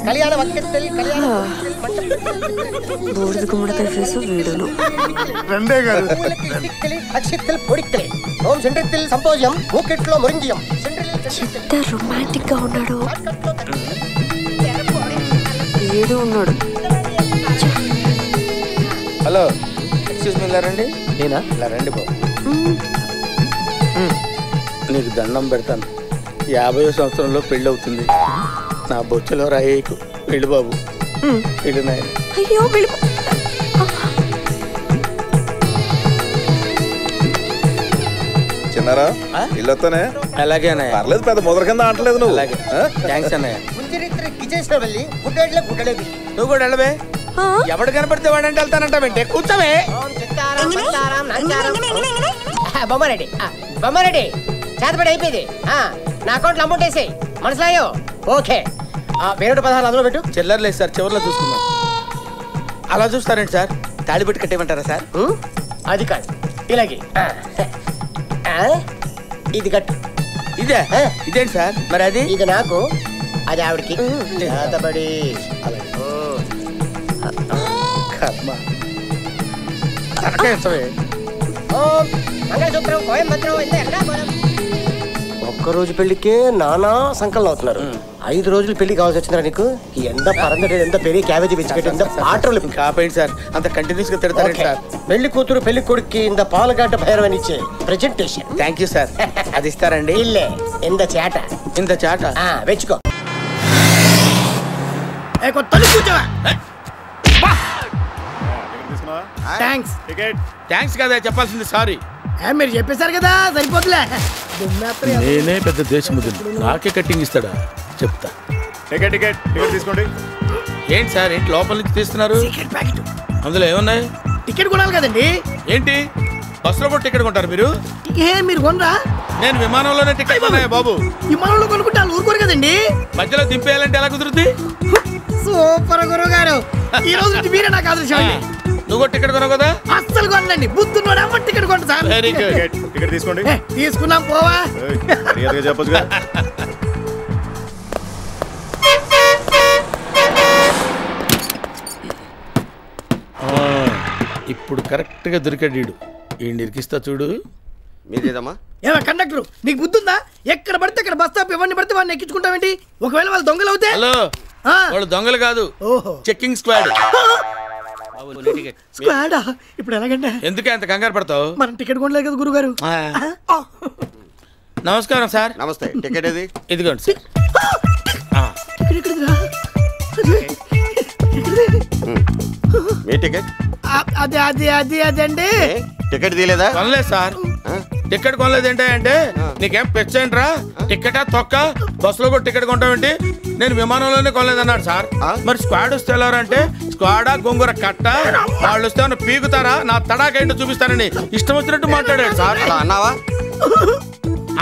കല്യാണ വക്കത്തിൽ കല്യാണ బూడిద గుమ్మడికాయ ఫేసు వీడును. అక్షిత్తల్ పొడిక్కలే ఓం సెంట్రిల్ సంపోజం మూకెట్లో మురింజియం. ఎంత రొమాంటిక్ గా ఉన్నాడు. ఏదో ఉన్నాడు. హలో, ఎక్స్క్యూజ్ మీ, ఇలా రండి. నేనా? ఇలా రండి బాబు. నీకు దండం పెడతాను, 50వ సంవత్సరంలో పెళ్ళి అవుతుంది. నా బొచ్చలో రాయేకు. వెళ్ళు బాబు, వెళ్ళు నాయన. అయ్యో వెళ్ళు. చిన్నారా ఇల్లొస్తానే? అలాగే అన్నయ్య. పర్లేదు, పెద్ద మొదల కింద ఆటలేదు నువ్వు. అలాగే, థ్యాంక్స్ అన్నయ్య. నువ్వు కూడా వెళ్ళవే. ఎవడు కనపడితే వాడంటే వెళ్తానంటావేంటే? కూర్చోవే. బొమ్మారెడ్డి బొమ్మారెడ్డి చేతపడి అయిపోయింది నా అకౌంట్లో అమౌంట్ వేసేయి మనసులాయో ఓకే 16 అందులో పెట్టు. చిల్లర లేదు సార్, చివరిలో చూసుకుందాం. అలా చూస్తారండి సార్? తాళి పెట్టి కట్టేయమంటారా సార్? అది కాదు, ఇలాగే ఇది కట్టు. ఇదే ఇదేంటి సార్? మరి అది ఇది నాకు, అది ఆవిడకి. చేతబడి మంగళసూత్రం కోయంబత్రం ఒక్కరోజు పెళ్లికే నానా సంకలనం అవుతున్నారు. 5 రోజులు పెళ్లి కావాల్సి వచ్చిందా నీకు? ఎంత పరందటి, ఎంత పెరిగి క్యాబేజీ బిస్కెట్, ఎంత పాటలు కాపాయండి సార్. అంత కంటిన్యూస్ గా తిడతారండి సార్. పెళ్లి కూతురు పెళ్లి కొడుక్కి ఇంత పాలగడ్డ భైరవని ఇచ్చే ప్రెజెంటేషన్. Thank you sir. అది ఇస్తారండి? ఇల్లే ఇంత చేట, ఇంత చాట వెచ్చుకో. థ్యాంక్స్ కదా చెప్పాల్సింది. సారీ మీరు చెప్పేశారు కదా, సరిపోతులే. నేనే పెద్ద దేశముద్దులు, నాకే కట్టింగ్ ఇస్తాడా? చెప్తా. టికెట్ టికెట్ టికెట్ తీసుకోండి. ఏంటి సార్, ఏంటి లోపల నుంచి తీస్తున్నారు? అందులో ఏమున్నాయి? టికెట్ కొనాలి కదండి. ఏంటి బస్సులో కూడా టికెట్ కొంటారు మీరు? మీరు కొనరా? నేను విమానంలోనే టికెట్ కొన్నాయా బాబు? విమానంలో కొనుక్కుంటే వాళ్ళు ఊరుకోరు కదండి. మధ్యలో దింపేయాలంటే ఎలా కుదురుద్ది? సూపర్ గురువు గారు, ఈ రోజు నుంచి మీరే నాకు ఆదర్శం. నువ్వు టికెట్ కొనవు కదా? అస్సలు కొనండి, బుద్ధున్నోడు అమ్మ టికెట్ కొంట సార్. Very good. టికెట్ తీసుకోండి. తీసుకున్నాం పోవా. చెప్పొచ్చుగా. ఇప్పుడు కరెక్ట్ గా దొరికాడు. ఈ ఇరికిస్తా చూడు. మీదేదమ్మా? ఏమో కండక్టర్, నీకు బుద్ధుందా? ఎక్కడ పడితే అక్కడ బస్ స్టాప్ ఎవరిని పడితే వాడిని ఎక్కించుకుంటావేంటి? ఒకవేళ వాళ్ళు దొంగలు అవుతే? హలో, వాళ్ళు దొంగలు కాదు, చెక్కింగ్ స్క్వాడ్. స్క్వాడా? ఇప్పుడు ఎలాగంటే? ఎందుకే అంత కంగారు పడతావు? మనం టికెట్ కొనలేదు కదా గురుగారు. నమస్కారం సార్. నమస్తే. టికెట్ ఏది? ఇదిగోండి సార్. మీ టికెట్? అదండి. టికెట్ తీయలేదా? కొనలేదు సార్. టికెట్ కొనలేదు ఏంటంటే నీకేం పెచ్చంట్రా? టికెటా తొక్క? బస్సులో కూడా టికెట్ కొంటామేంటి? నేను విమానంలోనే కొనలేదన్నాడు సార్. మరి స్క్వాడ్ వస్తే వెళ్ళారంటే స్క్వాడా గొంగుర కట్ట? వాళ్ళు వస్తే పీకుతారా? నా తడాకేంటో చూపిస్తానని ఇష్టం వచ్చినట్టు మాట్లాడాడు సార్. అన్నావా?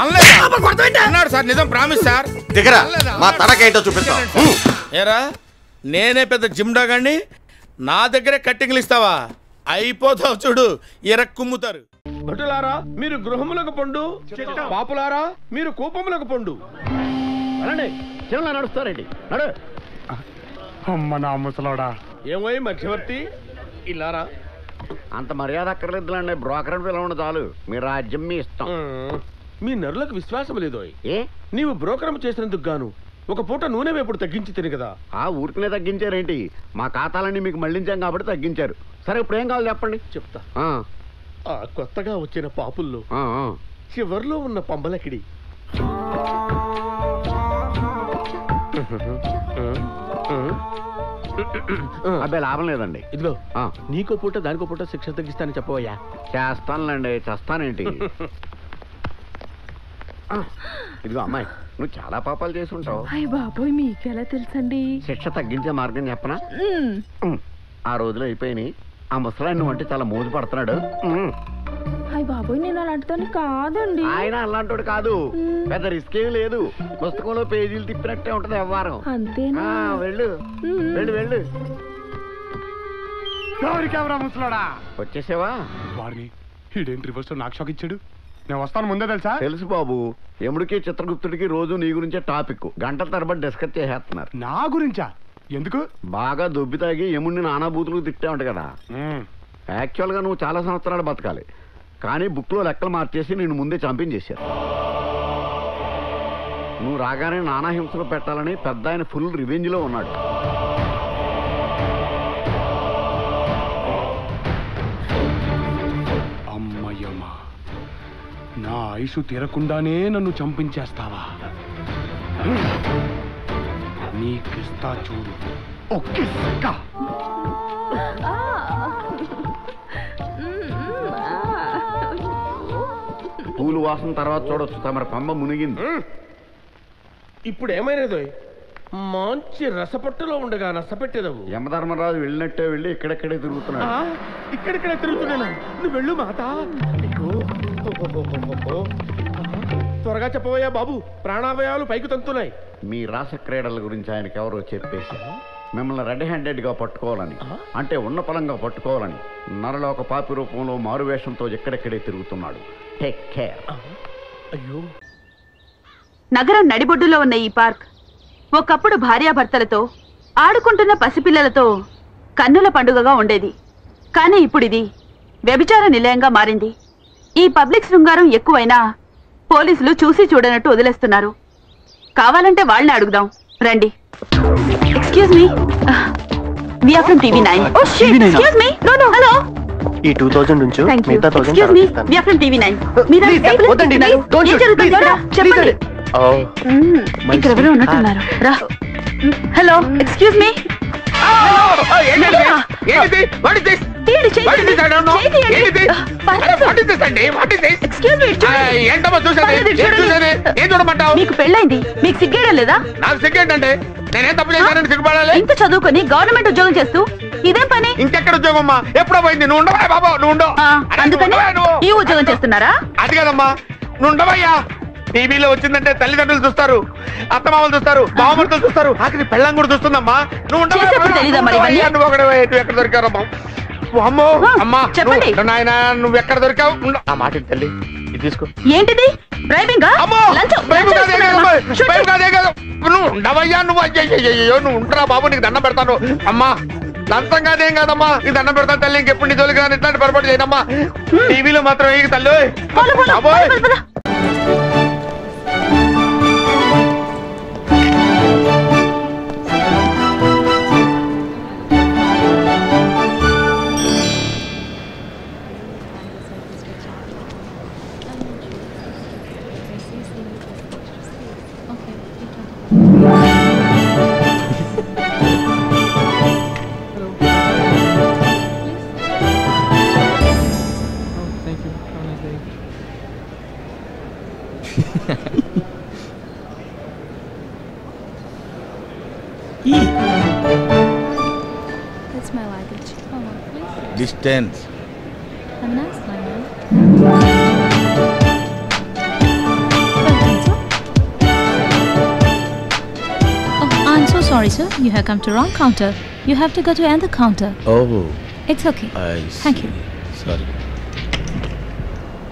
అన్నాడు సార్. నిజం ప్రామిస్ సార్. మా తడాకేంటో చూపిస్తా. ఏరా, నేనే పెద్ద జిమ్డా గాని నా దగ్గరే కట్టింగ్లు ఇస్తావా? అయిపోతావు చూడు, ఎరక్కుమ్ముతారు. భటులారా మీరు గృహములకు పండు, పాపులారా మీరు కూపములకు పండు. నడుస్తారండి. నడు. అమ్మ నా ముసలోడా. ఏమో మధ్యవర్తి, ఇల్లారా. అంత మర్యాద అక్కర్లేదులండి, బ్రోకర్ పిలవండి చాలు. మీ రాజ్యం మీ ఇష్టం. మీ నరులకు విశ్వాసం లేదో? నీవు బ్రోకరం చేసినందుకు గాను ఒక పూట నూనె వేపుడు తగ్గించి తిని కదా. ఆ ఊరికనే తగ్గించారేంటి? మా ఖాతాలన్నీ మీకు మళ్ళించాం కాబట్టి తగ్గించారు. సరే ఇప్పుడు ఏం కావాలి చెప్పండి. చెప్తా. ఆ కొత్తగా వచ్చిన పాపుల్లో చివర్లో ఉన్న పంబలకిడి అబ్బాయి లాభం లేదండి. ఇదిగో నీకో పూట దానికో పూట శిక్ష తగ్గిస్తానని చెప్పవయ్యా. చేస్తానులేండి, చేస్తానేంటి. ఇదిగో అమ్మాయి, నువ్వు చాలా పాపాలు చేసి ఉంటావు. అయ్య బాబోయ్, మీకెలా తెలుసండి? శిక్ష తగ్గించే మార్గం చెప్పనా? ఆ రోజులు అయిపోయినాయి. ఆ ముసలాయన నువ్వు అంటే చాలా మోజు పడుతున్నాడు. అయ్య బాబోయ్, నేను అలాంటిదాన్ని కాదండి. ఆయన అలాంటి కాదు, పెద్ద రిస్క్ ఏమి లేదు. పుస్తకంలో పేజీలు తిప్పినట్టే ఉంటది వ్యవహారం. అంతేనా? వెళ్ళు వెళ్ళు వెళ్ళు. ముసలాడా వచ్చేసావా? వాడిని ఇదేంటి రివర్స్ నాకు షాక్ ఇచ్చాడు. నేను వస్తాను ముందే తెలుసా? తెలుసు బాబు. యముడికి చిత్రగుప్తుడికి రోజు నీ గురించే టాపిక్. గంటల తరబడి డిస్కస్ చేసేస్తున్నారు. నా గురించా? ఎందుకు? బాగా దొబ్బి తాగి యముడిని నానాబూతులు తిట్టా ఉంటా కదా. యాక్చువల్ గా నువ్వు చాలా సంవత్సరాలు బతకాలి, కానీ బుక్ లో లెక్కలు మార్చేసి నేను ముందే చంపించేశారు. నువ్వు రాగానే నానా హింసలు పెట్టాలని పెద్ద ఆయన ఫుల్ రివెంజ్ లో ఉన్నాడు. అమ్మయ్యమ్మా, నా ఆయుషు తీరకుండానే నన్ను చంపించేస్తావా? నీకిస్తా చూడు. పూలు వాసన తర్వాత చూడొచ్చు, తమరి పంబ మునిగింది. ఇప్పుడు ఏమైనదో? మంచి రసపట్టులో ఉండగా నష్టపెట్టేదవు. యమధర్మరాజు వెళ్ళినట్టే వెళ్ళి ఇక్కడెక్కడే తిరుగుతున్నాడు. ఇక్కడిక్కడే తిరుగుతున్నాను. నువ్వు వెళ్ళు మాత. త్వరగా చెప్పబోయా బాబు, ప్రాణావయాలు పైకి తంతున్నాయి. మీ రాసక్రీడల గురించి ఆయనకి ఎవరో చెప్పేసి మిమ్మల్ని రెడ్ హ్యాండెడ్గా పట్టుకోవాలని, అంటే ఉన్న పలంగా పట్టుకోవాలని నరలో ఒక పాపి రూపంలో మారువేషంతో ఎక్కడెక్కడే తిరుగుతున్నాడు. Take care. అయ్యో. నగరం నడిబొడ్డులో ఉన్న ఈ పార్క్ ఒకప్పుడు భార్యాభర్తలతో ఆడుకుంటున్న పసిపిల్లలతో కన్నుల పండుగగా ఉండేది. కానీ ఇప్పుడు ఇది వ్యభిచార నిలయంగా మారింది. ఈ పబ్లిక్ శృంగారం ఎక్కువైనా పోలీసులు చూసి చూడనట్టు వదిలేస్తున్నారు. కావాలంటే వాళ్ళని అడుగుదాం రండి. Excuse me, we are from TV nine. Excuse me, no no, hello. ఈ 2000 నుంచి మిగతా 1000 excuse me, we are from TV nine. మీరు ఏం జరుగుతుందో చెప్పండి. ఇక్కడ ఎవరో ఉన్నట్టున్నారు. రా. Hello, excuse me. మీకు పెళ్ళైంది, మీకు సిగ్గేయడం లేదా? నాకు సిగ్గేంటంటే నేనేం తప్పు చేశానని సిగ్గుపడాలి? ఇంత చదువుకొని గవర్నమెంట్ ఉద్యోగం చేస్తూ ఇదేం పని? ఇంకెక్కడ ఉద్యోగం అమ్మా? ఎప్పుడో పోయింది. నువ్వు ఉండవా బాబా? నువ్వు ఉండవు. అందుకని ఈ ఉద్యోగం చేస్తున్నారా? అది కదమ్మా, నువ్వు ఉండవయ్యా. టీవీలో వచ్చిందంటే తల్లిదండ్రులు చూస్తారు, అత్తమామలు చూస్తారు, బావమర్తలు చూస్తారు, ఆఖరి పెళ్ళం కూడా చూస్తుందమ్మా. నువ్వు నువ్వు ఎక్కడ దొరికారమ్మా? అమ్మో అమ్మా చెప్పండి నాయన, నువ్వు ఎక్కడ దొరికావు? ఆ మాట తల్లి, ఇది తీసుకో. ఏంటిది? డ్రైవింగ్? నువ్వు ఉండవయ్యా. నువ్వు అయ్యో నువ్వు ఉండరా బాబు, నీకు దండం పెడతాను. అమ్మా లంచం కాదేం కాదమ్మా, నీకు దండం పెడతాను తల్లి. ఇంకెప్పుడు నీ జోలికి రాని, ఇట్లాంటి పొరపాటు చేయనమ్మా. టీవీలో మాత్రం ఏ తల్లి. That's my luggage. Oh, please. Distance. Have a nice time, man. Oh, I'm so sorry, sir. You have come to wrong counter. You have to go to another counter. Oh. It's okay. I see. Thank you. Sorry.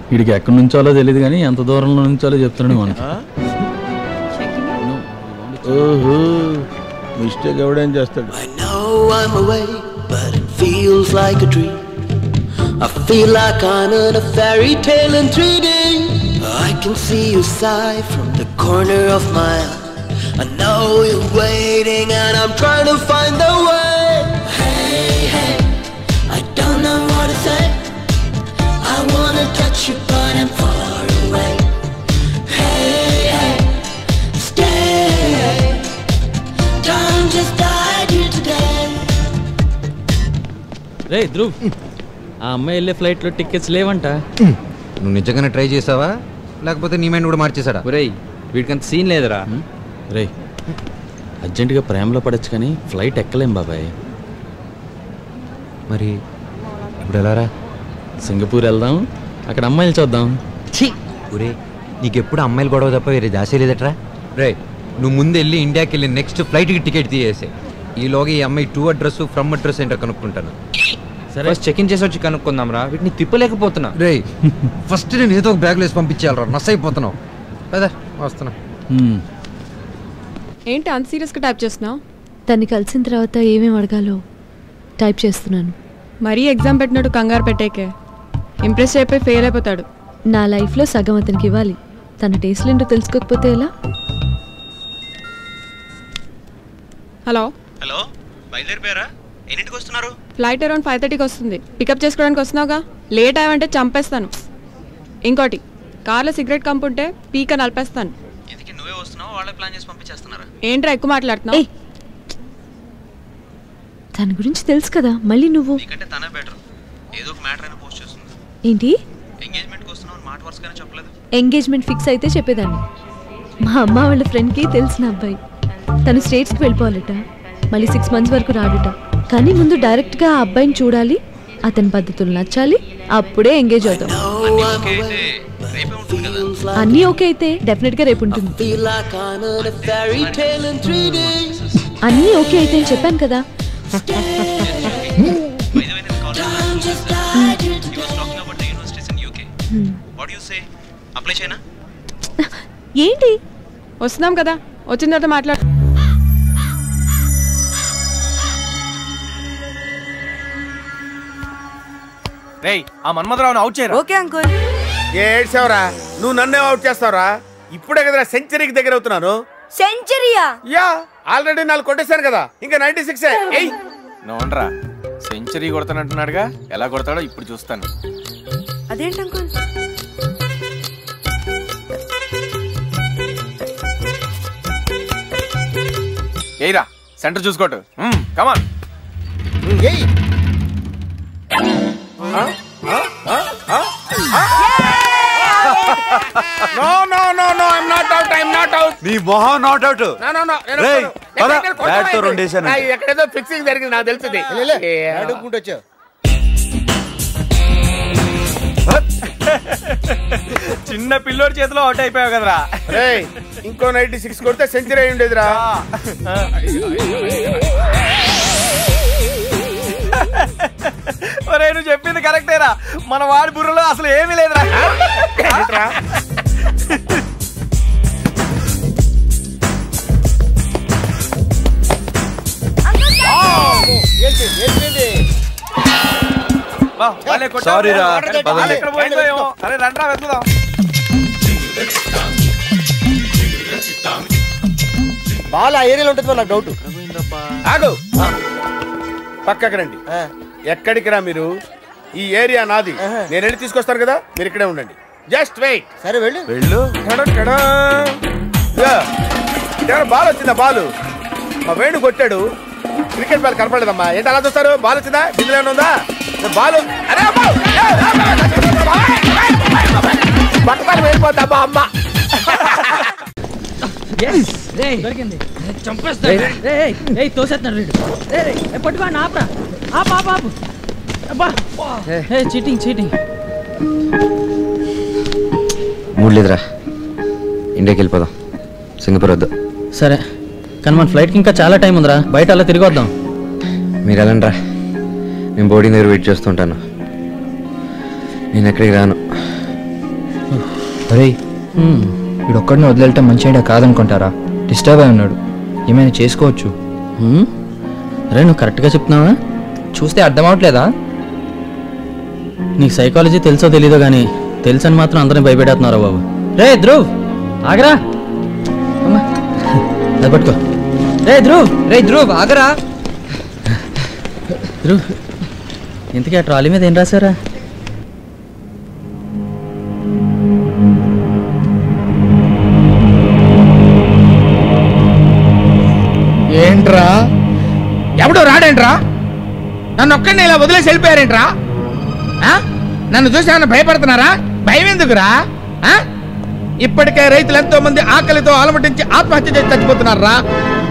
వీడికి ఎక్కడి నుంచాలో తెలియదు కానీ ఎంత దూరంలో నుంచాలో చెప్తున్నాడు మనకి. ఓహో, mistake ఎవడేం చేస్తాడు? I know I'm away, but it feels like a dream. I feel like I'm in a fairy tale in 3D. I can see you sigh from the corner of my eye. I know you're waiting and I'm trying to find the way. Hey, hey, I don't know what to say. I wanna touch you but I'm far away. Hey, hey, stay. Time just died here today. రే ధ్రువ్, ఆ అమ్మాయి వెళ్ళే ఫ్లైట్లో tickets లేవంట. నువ్వు నిజంగానే try చేసావా లేకపోతే నీ మైండ్ కూడా మార్చేసాడా? ఒరేయ్ వీడికంత సీన్ లేదురా. రే అర్జెంటుగా ప్రేమలో పడచ్చు కానీ ఫ్లైట్ ఎక్కలేం బాబాయ్. మరి ఇప్పుడు ఎలారా? సింగపూర్ వెళ్దాం, అక్కడ అమ్మాయిలు చూద్దాం. ఛీ ఒరే, నీకెప్పుడు అమ్మాయిలు గొడవ తప్ప వేరే జాసే లేదట్రా. రే నువ్వు ముందు వెళ్ళి ఇండియాకి వెళ్ళి నెక్స్ట్ ఫ్లైట్కి టికెట్ తీసేసే. ఈలోగా ఈ అమ్మాయి టూ అడ్రస్ ఫ్రమ్ అడ్రస్ ఏంటో కనుక్కుంటాను. సరే చెక్ ఇన్ చేసి వచ్చి కనుక్కుందాం రా. వీటిని తిప్పలేకపోతున్నా. రే ఫస్ట్ నేను ఏదో ఒక బ్యాగ్లో వేసి పంపించేయాలరా, నస్ అయిపోతున్నావు కదా. వస్తున్నా. ఏంటి అంత సీరియస్గా టైప్ చేస్తున్నావు? తన్ని కలిసిన తర్వాత ఏమేమి అడగాలో టైప్ చేస్తున్నాను. మరీ ఎగ్జామ్ పెట్టినట్టు కంగారు పెట్టేకే. ఇంప్రెస్ అయిపోయి ఫెయిల్ అయిపోతాడు. నా లైఫ్లో సగం అతనికి ఇవ్వాలి. తన టేస్ట్లు ఏంటో తెలుసుకోకపోతే ఎలా? హలో హలో, బయలుదేరిపోయారా? ఎన్నింటికి వస్తున్నారు? ఫ్లైట్ అరౌండ్ 5:30కి వస్తుంది. పికప్ చేసుకోవడానికి వస్తున్నావుగా. లేట్ అయ్యావంటే చంపేస్తాను. ఇంకోటి, కార్లో సిగరెట్ కంపుంటే పీక నలిపేస్తాను. ఎందుకు నువ్వే వస్తున్నావు? వాళ్ళే ప్లాన్ చేసి పంపించేస్తున్నారా? ఏంట్రా ఎక్కువ మాట్లాడుతున్నావు? తన గురించి తెలుసు కదా, మళ్ళీ నువ్వు. నీకంటే తనే బెటర్. ఏదో ఒక మ్యాటర్ అయినా పోస్ట్ చేస్తుంది. ఏంటి? ఎంగేజ్మెంట్కి వస్తున్నావు మాట వరుసగానే చెప్పలేదు. ఎంగేజ్మెంట్ ఫిక్స్ అయితే చెప్పేదాన్ని. మా అమ్మ వాళ్ళ ఫ్రెండ్కి తెలిసిన అబ్బాయి. తను స్టేట్స్కి వెళ్ళిపోవాలట, మళ్ళీ 6 months వరకు రాడుట. కానీ ముందు డైరెక్ట్గా ఆ అబ్బాయిని చూడాలి, అతని పద్ధతులు నచ్చాలి, అప్పుడే ఎంగేజ్ అవుతాం. అన్నీ ఓకే అయితే డెఫినెట్గా రేపు ఉంటుంది. అన్నీ ఓకే అయితే అని చెప్పాను కదా. ఏంటి వస్తున్నాం కదా, వచ్చిన తర్వాత మాట్లాడు. రేయ్ ఆ మన్మధరావుని అవుట్ చేయరా. Okay uncle. ఏడ్చావురా, నువ్వు నన్నే అవుట్ చేస్తావురా. ఇప్పుడే కదరా సెంచరీకి దగ్గర అవుతున్నాను. సెంచరీయా? యా, ఆల్రెడీ 4 కొట్టేశాను కదా, ఇంకా 96. నోండ్రా సెంచరీ కొడతానంటున్నాడుగా, ఎలా కొడతాడో ఇప్పుడు చూస్తాను. అదేంటి అంకుల్? ఏయ్రా సెంటర్ చూసుకోటు. Come on. No no no no, I'm not out, I'm not out. నీ మొహం not out. No no no, bat తో 2 వేసాను. ఎక్కడేదో ఫిక్సింగ్ జరిగింది నాకు తెలుస్తుంది. అడుక్కుంటొచ్చు. చిన్న పిల్లోడి చేతిలో అవుట్ అయిపోయావు కదరా. ఇంకో 96 కొడితే సెంచరీ అయి ఉండేదిరా. ఒరే నువ్వు చెప్పింది కరెక్టేరా, మన వాడి బుర్రలో అసలు ఏమీ లేదురా. సారీ రా. ఎక్కడ పోయిందో ఏమో. అరే రండ్రా వెతుకుదాం. బాల్ ఆ ఏరియాలో ఉంటుంది నాకు డౌట్. ఆగు, పక్కకి రండి. ఎక్కడికి రా మీరు? ఈ ఏరియా నాది, నేను వెళ్ళి తీసుకొస్తాను కదా, మీరు ఇక్కడే ఉండండి. Just wait. సరే వెళ్ళు. బాల్ వచ్చిందా? బాలు మా వేణు కొట్టాడు, క్రికెట్ బాల్ కనపడలేదమ్మా. ఏంటి అలా చూస్తారు? బాల్ వచ్చిందా? బిందులో ఏమైనా ఉందా? బాలు పట్టుకొని వెళ్ళిపోతామా అమ్మ. Cheating cheating. మూడు లేదురా, ఇండియాకి వెళ్ళిపోదాం. సింగపూర్ వద్దు. సరే, కానీ మన ఫ్లైట్కి ఇంకా చాలా టైం ఉందిరా, బయట అలా తిరిగి వద్దాం. మీరు వెళ్ళండి రా, నేను బోర్డింగ్ దగ్గర వెయిట్ చేస్తుంటాను. నేను ఎక్కడికి రాను. అరే వీడు ఒక్కడిని వదిలేయటం మంచి ఐడియా కాదనుకుంటారా? డిస్టర్బ్ అయి ఉన్నాడు, ఏమైనా చేసుకోవచ్చు. అరే నువ్వు కరెక్ట్గా చెప్తున్నావా? చూస్తే అర్థం అవట్లేదా? నీకు సైకాలజీ తెలుసో తెలీదో కానీ తెలుసని మాత్రం అందరిని భయపెడుతున్నారా బాబు. రే ధ్రువ్ ఆగరా, అది పట్టుకో. రే ధ్రువ్ ఆగరా. ధ్రువ్, ఇంతకీ ఆ ట్రాలీ మీద ఏం రాశారా? ఏంట్రా, ఎవడు రాడేంట్రా? నన్ను ఒక్కడిని ఇలా వదిలేసి వెళ్ళిపోయారేంట్రా? నన్ను చూసి ఏమన్నా భయపడుతున్నారా? భయం ఎందుకురా? ఇప్పటికే రైతులు ఎంతో మంది ఆకలితో అలమటించి ఆత్మహత్య చేసి చచ్చిపోతున్నారా,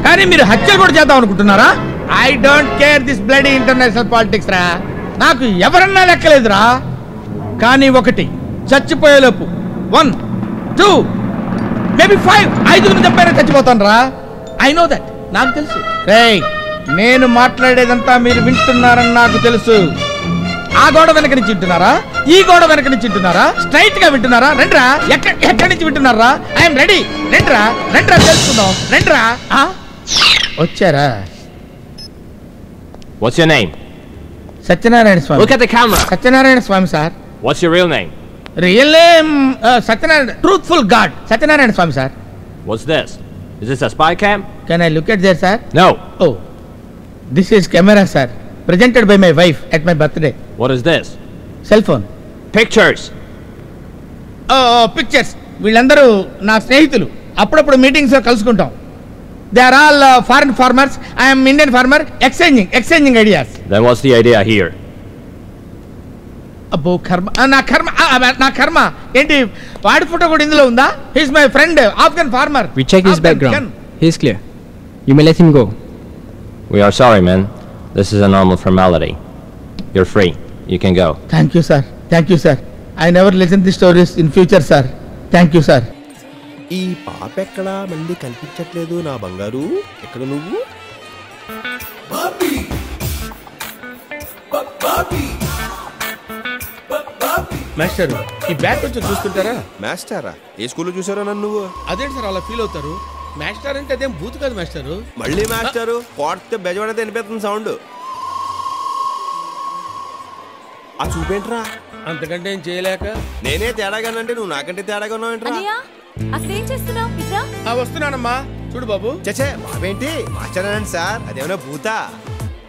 కానీ మీరు హత్యలు కూడా చేద్దాం అనుకుంటున్నారా? I don't care this bloody international politics రా. నాకు ఎవరన్నా లెక్కలేదురా. కానీ ఒకటి, చచ్చిపోయేలోపు 1, 2, మేబీ 5, 5 చంపైనా చచ్చిపోతాను రా. ఐ నో దట్, నాకు తెలుసు. రేయ్, నేను మాట్లాడేదంతా మీరు వింటున్నారని నాకు తెలుసు. ఆ గోడ వెనక నుంచి వింటున్నారా? ఈ గోడ వెనక నుంచి వింటున్నారా? స్ట్రైట్ గా వింటున్నారా? రండ్రా. ఎక్కడి నుంచి వింటున్నారా? I'm ready. రండ్రా రండ్రా, తెలుసుకుందాం. రండ్రా. వచ్చారా? What's your name? Satyanarayana Swamy. Look at the camera. Satyanarayana Swamy sir. What's your real name? Real name Satyanarayana, truthful god Satyanarayana Swamy sir. What's this? Is this a spy cam? Can I look at there, sir? No. Oh, this is camera, sir. Presented by my wife at my birthday. What is this? Cell phone. Pictures. Pictures. వీళ్ళందరూ నా స్నేహితులు, అప్పుడప్పుడు మీటింగ్స్ లో కలుసుకుంటాం. They are all foreign farmers. I'm Indian farmer. Exchanging ideas. Then what's the idea here? అబ్బో కర్మ, నా కర్మ ఏంటి? వాడి ఫోటో కూడా ఇందులో ఉందా? He's my friend, Afghan farmer. We check his background. He is clear. You may let him go. We are sorry, man. This is a normal formality. You're free. You can go. Thank you sir, thank you sir. I never listen the stories in future sir. Thank you sir. ఈ పాప ఎక్కడా మళ్ళీ కనిపించట్లేదు నా బంగారు. ఎక్కడ నువ్వు? Master ఈ బ్యాగ్ కొంచెం చూస్తుంటారా? మాస్టరా? ఏ స్కూల్లో చూసారా నన్ను నువ్వు? అదేంటి సార్ అలా ఫీల్ అవుతారు? మాస్టర్ అంటే అదేం బూత్ కాదు మాస్టర్. మళ్ళీ మాస్టరు కొడితే బెజవాడైతే వినిపిస్తుంది సౌండ్. ఆ చూపేంట్రా? అంతకంటే ఏం చేయలేక నేనే తేడాగానంటే నువ్వు నాకంటే తేడాగా ఉన్నావేంట్రా? అసలేం చేస్తున్నావు? ఇట్రా. వస్తున్నానమ్మా. చూడు బాబు. చచ్చే బాబేంటి మాస్టర్ అనండి సార్, అదేమన్నా భూతా?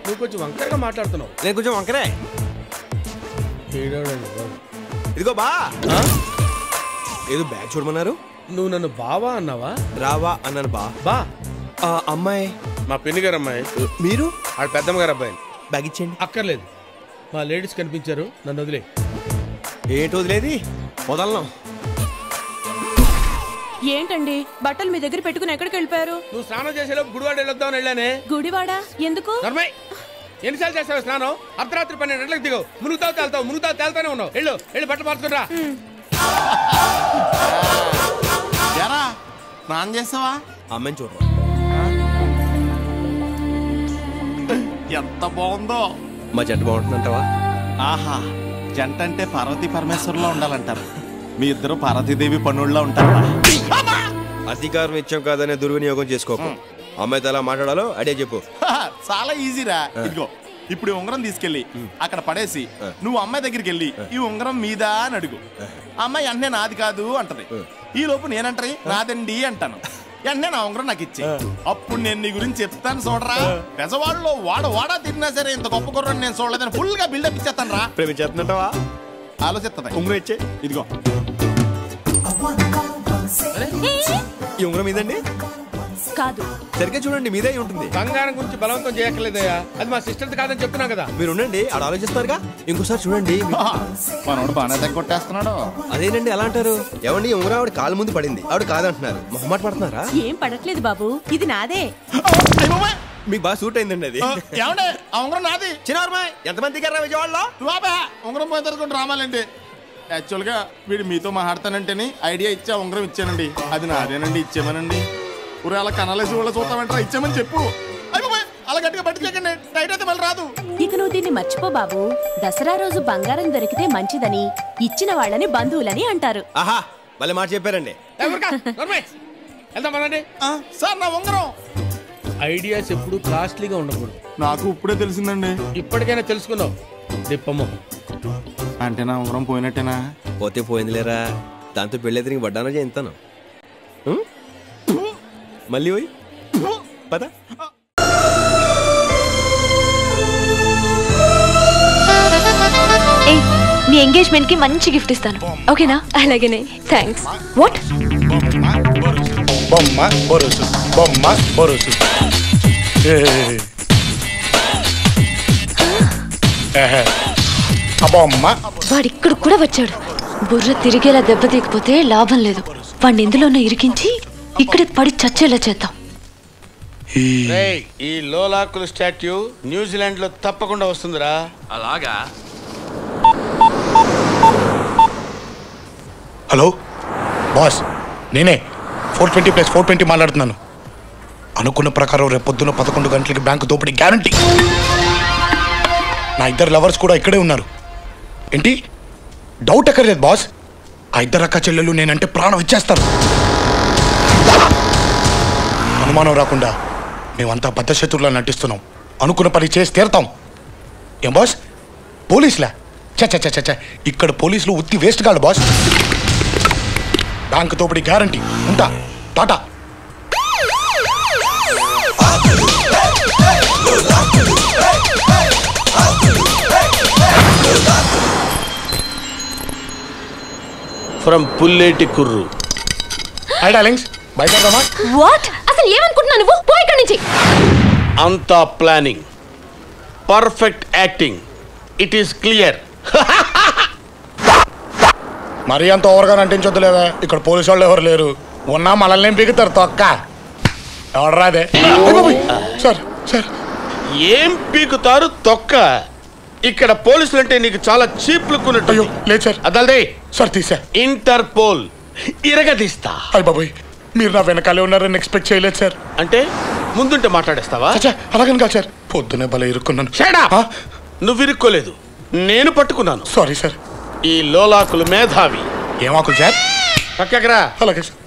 నువ్వు కొంచెం వంకరగా మాట్లాడుతున్నావు. నేను కొంచెం వంకరే. ఇదిగో బా, ఏదో బ్యాగ్ చూడమన్నారు. నువ్వు నన్ను బావా అన్నావా? రావా అన్నాను బా. బా అమ్మాయి మా పెళ్లి గారు అమ్మాయి. మీరు? ఆడ పెద్దమ్మ గారు అబ్బాయి. బ్యాగ్ ఇచ్చేయండి. అక్కర్లేదు, మా లేడీస్ కనిపించారు, నన్ను వదిలే. ఏంటి వదిలేది? వదలను. ఏంటండి బట్టలు మీ దగ్గర పెట్టుకుని ఎక్కడికి వెళ్ళిపోయారు? నువ్వు స్నానం చేసేలోపు గుడివాడ వెళ్ళొద్దామని వెళ్ళానే. గుడివాడ ఎందుకు? ఎన్నిసార్లు చేస్తావు స్నానం? అర్ధరాత్రి 12 గంటలకు దిగవు. మునుగుతావు తేల్తానే ఉన్నావు. వెళ్ళి బట్టలు మార్చుకురా. స్నానం చేస్తావా? అమ్మాయిని చూడరా. ఎంత బాగుందో. మా జంట బాగుంటుందంటావా? ఆహా, జంట అంటే పార్వతీ పరమేశ్వరులో ఉండాలంటారు. మీ ఇద్దరు పార్వతీదేవి పన్నుల్లో ఉంటారా? అధికారం ఇచ్చాం కాదనే దుర్వినియోగం చేసుకోకు. అమ్మాయితో ఎలా మాట్లాడాలో అడే చెప్పు. చాలా ఈజీరా. ఇదిగో ఇప్పుడు ఉంగరం తీసుకెళ్ళి అక్కడ పడేసి నువ్వు అమ్మాయి దగ్గరికి వెళ్ళి ఈ ఉంగరం మీదా అని అడుగు. అమ్మాయి వెంటనే నాది కాదు అంటది. ఈ లోపు నేనంటే నాదండి అంటాను. వెంటనే నా ఉంగరం నాకు ఇచ్చి అప్పుడు నేను నీ గురించి చెప్తాను చూడరా. పెసవాడలో వాడా తిరిగినా సరే ఇంత గొప్ప గుర్రం నేను చూడలేదని ఫుల్ గా బిల్డప్ ఇచ్చేస్తాను రా. ప్రేమించేస్తున్నట్టవా? ఆలోచిస్తుంది. ఉంగరం ఇచ్చే. ఇదిగో ఈ ఉంగరం మీదండి కాదు. సరిగ్గా చూడండి, మీదే ఉంటుంది. బంగారం గురించి బలవంతం చేయక్కర్లేదయ్యా, అది మా సిస్టర్ కాదని చెప్తున్నా కదా. మీరు ఉండండి, ఆడ ఆలోచిస్తారుగా. ఇంకోసారి చూడండి. మనోడు బాగా తగ్గొట్టేస్తున్నాడు. అదేనండి ఎలా అంటారు? ఏమండి ఉంగరం ఆవిడ కాలు ముందు పడింది, ఆవిడ కాదంటున్నారు. మొహమాట పడుతున్నారా? ఏం పడట్లేదు బాబు, ఇది నాదే. మీకు బాగా సూట్ అయిందండి అది. ఏమండి ఆ ఉంగరం నాది. చిన్నారమ్మాయి ఎంతమంది దిగారా విజయవాడలో? ఉంగరం పోయి తరుచుకుంటూ రామాలండి. యాక్చువల్గా వీడు మీతో మాట్లాడతానంటేని ఐడియా ఇచ్చా ఉంగరం ఇచ్చానండి. అది నాదేనండి, ఇచ్చేమనండి. ఊరే అలా కనాలేసి వాళ్ళ చూస్తామంటారా? ఇచ్చామని చెప్పు. అలా గట్టిగా పట్టుకోకండి, టైట్ అయితే మళ్ళీ రాదు. ఇక నువ్వు దీన్ని మర్చిపో బాబు. దసరా రోజు బంగారం దొరికితే మంచిదని, ఇచ్చిన వాళ్ళని బంధువులని అంటారు. ఆహా, మళ్ళీ మాట చెప్పారండి. సార్ నా ఉంగరం. ఐడియాస్ ఎప్పుడు కాస్ట్లీగా ఉండకూడదు. నాకు ఇప్పుడే తెలిసిందండి. ఇప్పటికైనా తెలుసుకున్నావు. దిప్పమ్మ అంటే నా ఉంగరం పోయినట్టేనా? పోతే పోయిందిలేరా, దాంతో పెళ్ళెదిరికి వడ్డానో చేయిస్తాను. మళ్ళీ పోయి పద. నీ ఎంగేజ్మెంట్ కి మంచి గిఫ్ట్ ఇస్తాను, ఓకేనా? అలాగేనే, థ్యాంక్స్. వాట్? బొమ్మ బొరుసు, బొమ్మ బొరుసు. వాడు ఇక్కడ కూడా వచ్చాడు. బుర్ర తిరిగేలా దెబ్బ తీయకపోతే లాభం లేదు. వాడిని ఎందులోనో ఇరికించి ఇక్కడే పడి చచ్చేలా చేద్దాం. ఈ లోలాకుల స్టాట్యూ న్యూజిలాండ్ లో తప్పకుండా వస్తుందిరా. అలాగా? హలో బాస్, నేనే 420+420 మాట్లాడుతున్నాను. అనుకున్న ప్రకారం రేపు పొద్దున్న 11 గంటలకి బ్యాంకు దోపిడీ గ్యారంటీ. నా ఇద్దరు లవర్స్ కూడా ఇక్కడే ఉన్నారు. ఏంటి డౌట్ ఎక్కర్లేదు బాస్, ఆ ఇద్దరు అక్క చెల్లెలు నేనంటే ప్రాణం ఇచ్చేస్తారు. అనుమానం రాకుండా మేమంతా బద్ధశత్రువులా నటిస్తున్నాం. అనుకున్న పని చేసి తీరుతాం. ఏం బాస్, పోలీసులా? చ ఇక్కడ పోలీసులు ఉత్తి వేస్ట్ కాదు బాస్. బ్యాంకు తోపిడి గ్యారంటీ. ఉంటా, tata. From Pulleti Kurru. Hi darlings, బయలుదేరదామా? వాట్? అసలు ఏమనుకుంటున్నావు నువ్వు? పో ఇక్కడి నుంచి. అంతా planning, perfect acting, it is clear. మరీ అంత ఓవర్గా నటించొద్దు లేదా, ఇక్కడ పోలీసు వాళ్ళు ఎవరు లేరు. ఉన్నా మనల్ని బిగుతారు తొక్క. రాదే సార్ సార్ ఏం పీకుతారు తొక్క. ఇక్కడ పోలీసులు అంటే నీకు చాలా చీప్ లుక్ ఉన్నట్టు. లేదు సార్. అదల్దే సార్ తీసా. ఇంటర్పోల్ ఇరగదీస్తా. అయ్య బాబాయ్ మీరు నా వెనకాలే ఉన్నారని ఎక్స్పెక్ట్ చేయలేదు సార్. అంటే ముందుంటే మాట్లాడేస్తావా? అలాగని కాదు సార్, పొద్దునే భలే ఇరుక్కున్నాను. నువ్వు ఇరుక్కోలేదు, నేను పట్టుకున్నాను. Sorry sir. ఈ లోలాకులు మేధావి. ఏమాకులు సార్? పక్కకరా. అలాగే సార్.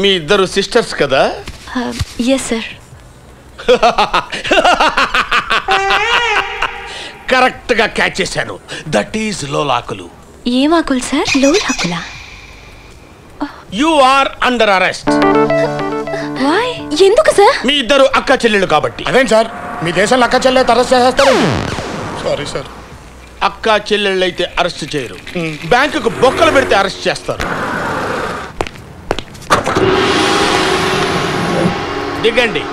మీ ఇద్దరు సిస్టర్స్ కదా? Yes sir. కరెక్ట్ గా క్యాచ్ చేశాను. దట్ ఈజ్ లోలాకులు. ఏం ఆకులు సార్? లోలాకులా? You are under arrest. ఎందుకు సార్? మీ ఇద్దరు అక్క చెల్లెళ్ళు కాబట్టి. అదేం సార్ మీ దేశంలో అక్క చెల్లెలు అరెస్ట్ చేస్తారు? Sorry sir. అక్క చెల్లెళ్ళు అయితే అరెస్ట్ చేయరు, బ్యాంకుకు బొక్కలు పెడితే అరెస్ట్ చేస్తారు. దిగండి.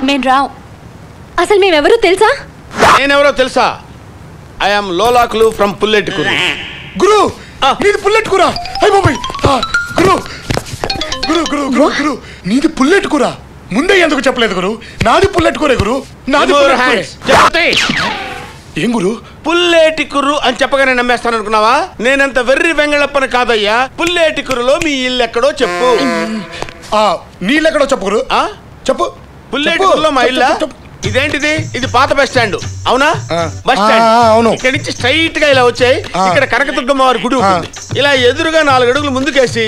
మేము రావు. అసలు మేమెవరో తెలుసా? నేనెవరో తెలుసా? I'm లోలాకులు from పుల్లెటికూరు. గురు నీది పుల్లెటికూరా? అయ్య బాబాయ్ గురు గురు గురు గురు గురు నీది పుల్లెటికూరా? ముందే ఎందుకు చెప్పలేదు గురు? నాది పుల్లెటికూరే గురు. నాది ఏం గురు? పుల్లేటికుర్రు అని చెప్పగానే నమ్మేస్తాను అనుకున్నావా? నేనంత వెర్రి వెంగళప్పని కాదయ్యా. పుల్లేటికురులో మీ ఇల్లు ఎక్కడో చెప్పు. నీళ్ళెక్కడో చెప్పు గురు. చెప్పు. పుల్లేటికురులో మా ఇల్లు. ఇదేంటిది? ఇది పాత బస్ స్టాండ్ అవునా? Bus stand. అవును. ఇక్కడ నుంచి స్ట్రైట్ గా ఇలా వచ్చాయి. ఇక్కడ కనకదుర్గమ్మ వారి గుడి ఉంటుంది. ఇలా ఎదురుగా 4 అడుగులు ముందుకేసి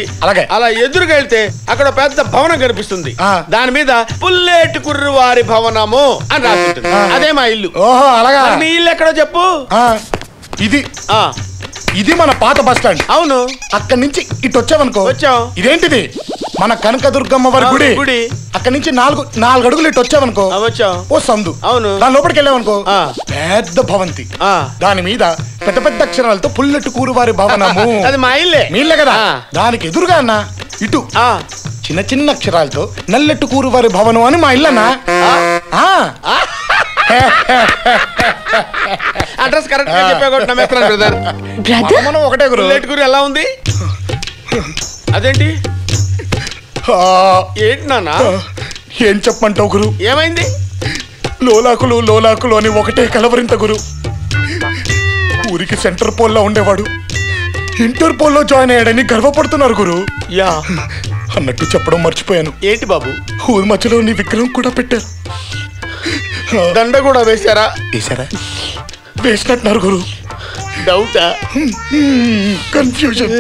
అలా ఎదురుగా వెళ్తే అక్కడ పెద్ద భవనం కనిపిస్తుంది. దాని మీద పుల్లేటికుర్రు వారి భవనము అని రాసుంటుంది. అదే మా ఇల్లు. ఓహో అలాగా. మీ ఇల్లు ఎక్కడో చెప్పు. ఇది మన పాత బస్ స్టాండ్. అవును. అక్కడి నుంచి ఇటు వచ్చావనుకో. వచ్చాం. ఇదేంటిది? మన కనకదుర్గమ్మ వారి గుడి. అక్కడి నుంచి 4 అడుగులు ఇటు వచ్చావనుకో. ఓ సందు. అవును. దాని లోపలికి వెళ్ళావనుకో పెద్ద భవంతి. దాని మీద పెద్ద పెద్ద అక్షరాలతో పుల్లెటికూరు వారి భవనము. అది మా ఇల్లే. మీ ఇల్లే కదా. దానికి ఎదురుగా అన్న ఇటు చిన్న చిన్న అక్షరాలతో నల్లెట్టుకూరు వారి భవనం అని మా ఇల్లన్నా. అడ్రస్ కరెక్ట్ గా చెప్పాను బ్రదర్. మనం ఒకటే గురు. పుల్లేటికూరు ఎలా ఉంది? అదేంటి ఏంటి నాన్న? ఏం చెప్పమంటావు గురు? ఏమైంది? లోలాకులు లోలాకులు అని ఒకటే కలవరింత గురు. ఊరికి సెంటర్ పోల్లో ఉండేవాడు ఇంటర్ పోల్లో జాయిన్ అయ్యాడని గర్వపడుతున్నారు గురు. యా అన్నట్టు చెప్పడం మర్చిపోయాను. ఏంటి బాబు? ఊరి మధ్యలో నీ విగ్రహం కూడా పెట్టారు. దండ కూడా వేశారా? వేశారా? వేసినట్టున్నారు గురు. డౌటా? కన్ఫ్యూజన్.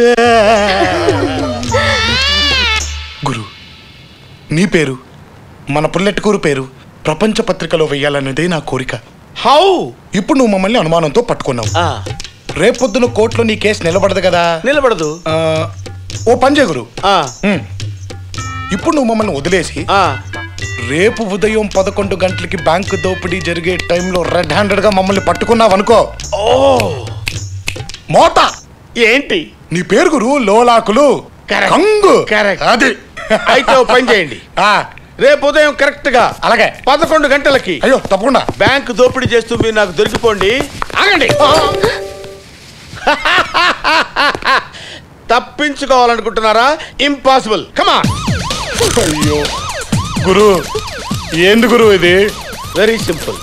గురు నీ పేరు మన పుల్లెటికూరు పేరు ప్రపంచ పత్రికలో వెయ్యాలన్నదే నా కోరిక. హౌ? ఇప్పుడు నువ్వు మమ్మల్ని అనుమానంతో పట్టుకున్నావు. రేపొద్దున కోర్టులో నీ కేసు నిలబడదు కదా? నిలబడదు. ఓ పని చేయ గురు. ఇప్పుడు నువ్వు మమ్మల్ని వదిలేసి రేపు ఉదయం 11 గంటలకి బ్యాంకు దోపిడీ జరిగే టైంలో రెడ్ హ్యాండెడ్ గా మమ్మల్ని పట్టుకున్నావు అనుకో. మోత ఏంటి నీ పేరు గురు? లోలాకులు. కంగు. అది అయితే ఓ పని చేయండి. రేపు ఉదయం కరెక్ట్ గా అలాగే 11 గంటలకి. అయ్యో తప్పకుండా. బ్యాంకు దోపిడీ చేస్తూ మీరు నాకు దొరికిపోండి. ఆగండి. తప్పించుకోవాలనుకుంటున్నారా? ఇంపాసిబుల్. కమా. అయ్యో గురు ఏంది గురు ఇది? Very simple.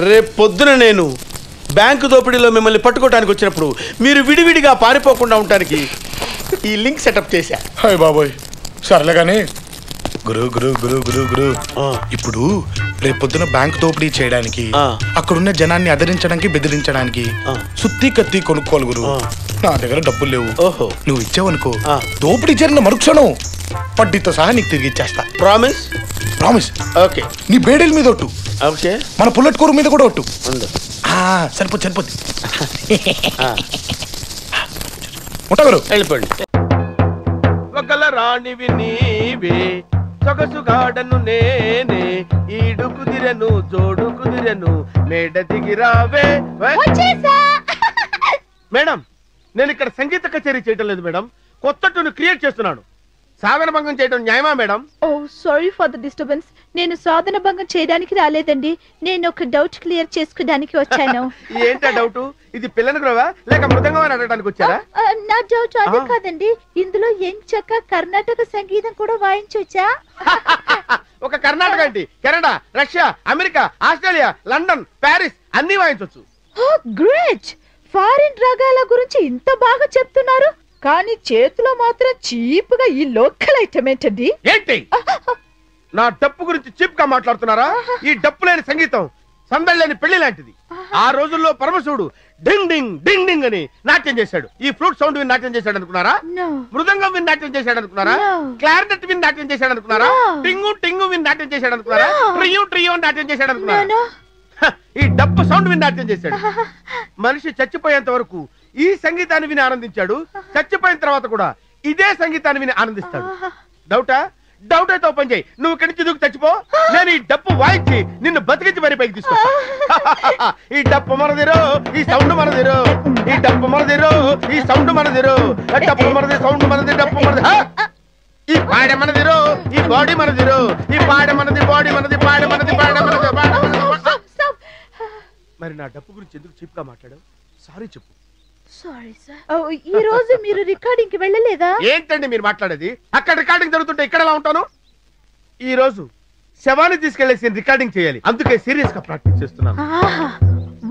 రేపు పొద్దున నేను బ్యాంకు దోపిడీలో మిమ్మల్ని పట్టుకోవడానికి వచ్చినప్పుడు మీరు విడివిడిగా పారిపోకుండా ఉండటానికి ఈ లింక్ సెటప్ చేశా. హాయ్ బాబోయ్ సర్లే కానీ గురు గురు గురు గురు గురు ఇప్పుడు రేపొద్దున బ్యాంక్ దోపిడీ చేయడానికి అక్కడున్న జనాన్ని అదిరించడానికి బెదిరించడానికి సుత్తి కత్తి కొనుక్కోవాలి గురు. నా దగ్గర డబ్బులు లేవు. నువ్వు ఇచ్చావనుకో దోపిడీ జరిగిన మరుక్షణం వడ్డీతో సహా నీకు తిరిగి ఇచ్చేస్తా. ప్రామిస్? ప్రామిస్. ఓకే. నీ బేడీల మీద ఒట్టు. ఓకే. మన పుల్లెటికూరు మీద కూడా ఒట్టు. సరిపోద్ది సరిపోద్ది. ఉంటా గురు. వెళ్ళిపోండి. ఒకల రాణివి నీవే సొగసుగాడను నేనే ఈడు కుదిరెను జోడు కుదిరెను మేడ దిగిరావే. మేడం నేను ఇక్కడ సంగీత కచేరీ చేయటం లేదు మేడం. కొత్త ట్యూన్ క్రియేట్ చేస్తున్నాను. సాధన భంగం చేయడం న్యాయమా madam? Oh sorry for the disturbance. నేను సాధన భంగం చేయడానికి రాలేదండి. నేను ఒక డౌట్ క్లియర్ చేసుకోవడానికి వచ్చాను. ఏంటా డౌట్? ఇది పిల్లని గ్రోవా లేక మృదంగం అని అడగడానికి వచ్చారా? నా డౌట్ అదే కాదండి. ఇందులో ఎంచక్క కర్ణాటక సంగీతం కూడా వాయించొచ్చా? ఒక కర్ణాటక ఏంటి, Canada, Russia, America, Australia, London, Paris అన్ని వాయించవచ్చు. గ్రేట్. ఫారిన్ రాగాల గురించి ఇంత బాగా చెప్తున్నారు, కానీ చేతిలో మాత్రం చీప్ గా ఈ లోకల్ ఐటమ్ ఏంటండి? ఏంటి నా డప్పు గురించి చీప్ గా మాట్లాడుతున్నారా? ఈ డప్పు లేని సంగీతం సందడి లేని పెళ్లి లాంటిది. ఆ రోజుల్లో పరమశివుడు డింగ్ డింగ్ డింగ్ డింగ్ అని నాట్యం చేశాడు. ఈ ఫ్లూట్ సౌండ్ విని నాట్యం చేశాడు అనుకున్నారా? మృదంగం విని నాట్యం చేశాడు అనుకున్నారా? క్లారినెట్ విని నాట్యం చేశాడు అనుకున్నారా? టింగు టింగు విని నాట్యం చేశాడు అనుకున్నారా? ట్రియో ట్రియో నాట్యం చేశాడు అనుకున్నారా? ఈ డప్పు సౌండ్ విని నాట్యం చేశాడు. మనిషి చచ్చిపోయేంత వరకు ఈ సంగీతాన్ని విని ఆనందించాడు. చచ్చిపోయిన తర్వాత కూడా ఇదే సంగీతాన్ని విని ఆనందిస్తాడు. డౌటా? డౌట్ అయితే ఓపెన్ చేయి. నువ్వు ఇక్కడి నుంచి దూకి చచ్చిపో, నేను ఈ డప్పు వాయించి నిన్ను బతికించి మరి పైకి తీసుకొస్తా. ఈ డప్పు మనదిరో, ఈ సౌండ్ మనదిరో, ఈ డప్పు మనదిరో, ఈ సౌండ్ మనదిరో, డప్పు మనది, సౌండ్ మనది, డప్పు మనది. ఈ పాడ మనదిరో, ఈ బాడీ మనదిరో, ఈ పాడ మనది, బాడీ మనది, పాడ మనది, పాడ మనది, పాడ మనది. మరి నా డప్పు గురించి ఎందుకు చీప్ గా మాట్లాడావు? సారీ చెప్పు. Sorry sir. ఈ రోజు మీరు రికార్డింగ్ కి వెళ్ళలేదా? ఏంటండి మీరు మాట్లాడేది? అక్కడ రికార్డింగ్ జరుగుతుంటే ఇక్కడ ఎలా ఉంటాను? ఈ రోజు శవాన్ని తీసుకెళ్లేసి రికార్డింగ్ చేయాలి, అందుకే సీరియస్ గా ప్రాక్టీస్ చేస్తున్నాను.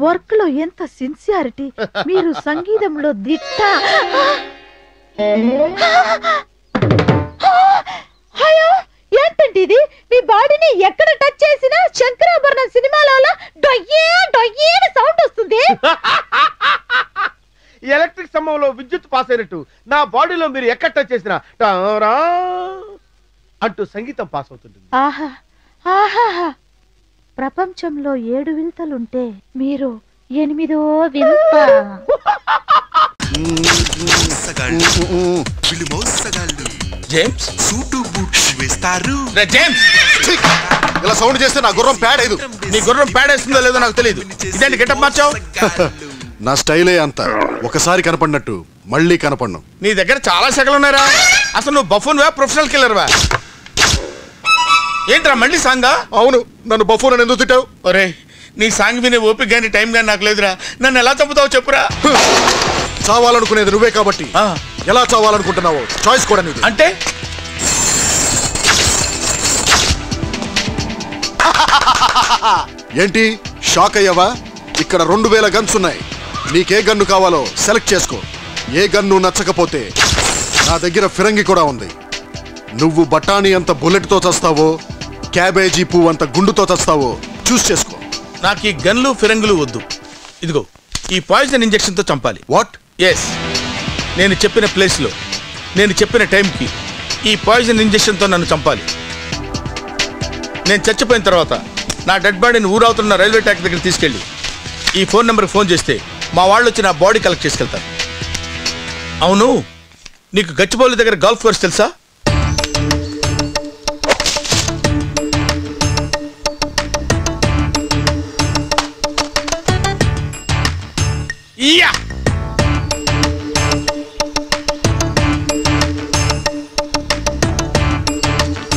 వర్క్ లో ఎంత సిన్సియారిటీ, మీరు సంగీతంలో దిట్ట. అయ్యో ఏంటండి ఇది? మీ బాడీని ఎక్కడ టచ్ చేసినా శంకరాభరణం సినిమాలో డొయ్యే డొయ్యే సౌండ్ వస్తుంది. ఎలక్ట్రిక్ స్తంభంలో విద్యుత్ పాస్ అయినట్టు నా బాడీలో మీరు ఎక్కడ టచ్ చేసినా అంటూ సంగీతం పాస్ అవుతుంది. ఆహా ఆహా. ప్రపంచంలో 7 వింతలుంటే మీరు 8వ వింత. జేమ్స్ సూటు బూట్ వేస్తారు. జేమ్స్ ఇలా సౌండ్ చేస్తే నా గుర్రం ప్యాడ్ అయ్యదు. నీ గుర్రం ప్యాడ్ వేస్తుందో లేదో నాకు తెలియదు. ఇదేంటి గెటప్ మార్చావు? నా స్టైలే అంత. ఒకసారి కనపడినట్టు మళ్ళీ కనపడను. నీ దగ్గర చాలా శకలు ఉన్నారా? అసలు నువ్వు బఫూన్ వా ప్రొఫెషనల్ కిల్లర్ వా? ఏంట్రా మళ్ళీ సాంగా? అవును, నన్ను బఫూన్ అని ఎందుకు తిట్టావు? ఒరే నీ సాంగ్ వినే ఓపిక గానీ టైం గానీ నాకు లేదురా. నన్ను ఎలా చంపుతావు చెప్పురా. చావాలనుకునేది నువ్వే కాబట్టి ఎలా చావాలనుకుంటున్నావో చాయిస్ కూడా నీది. అంటే ఏంటి షాక్ అయ్యావా? ఇక్కడ 2000 గన్స్ ఉన్నాయి. నీకే గన్ను కావాలో సెలెక్ట్ చేసుకో. ఏ గన్ను నచ్చకపోతే నా దగ్గర ఫిరంగి కూడా ఉంది. నువ్వు బఠానీ అంత బుల్లెట్తో చస్తావో, క్యాబేజీ పువ్వు అంత గుండుతో చస్తావో చూస్ చేసుకో. నాకు ఈ గన్లు ఫిరంగులు వద్దు. ఇదిగో ఈ పాయిజన్ ఇంజెక్షన్తో చంపాలి. వాట్? ఎస్, నేను చెప్పిన ప్లేస్లో నేను చెప్పిన టైంకి ఈ పాయిజన్ ఇంజెక్షన్తో నన్ను చంపాలి. నేను చచ్చిపోయిన తర్వాత నా డెడ్ బాడీని ఊరవుతున్న రైల్వే ట్రాక్ దగ్గర తీసుకెళ్ళి ఈ ఫోన్ నెంబర్కి ఫోన్ చేస్తే మా వాళ్ళు వచ్చి నా బాడీ కలెక్ట్ చేసుకెళ్తారు. అవును, నీకు గచ్చిబౌలి దగ్గర గల్ఫ్ కోర్స్ తెలుసా?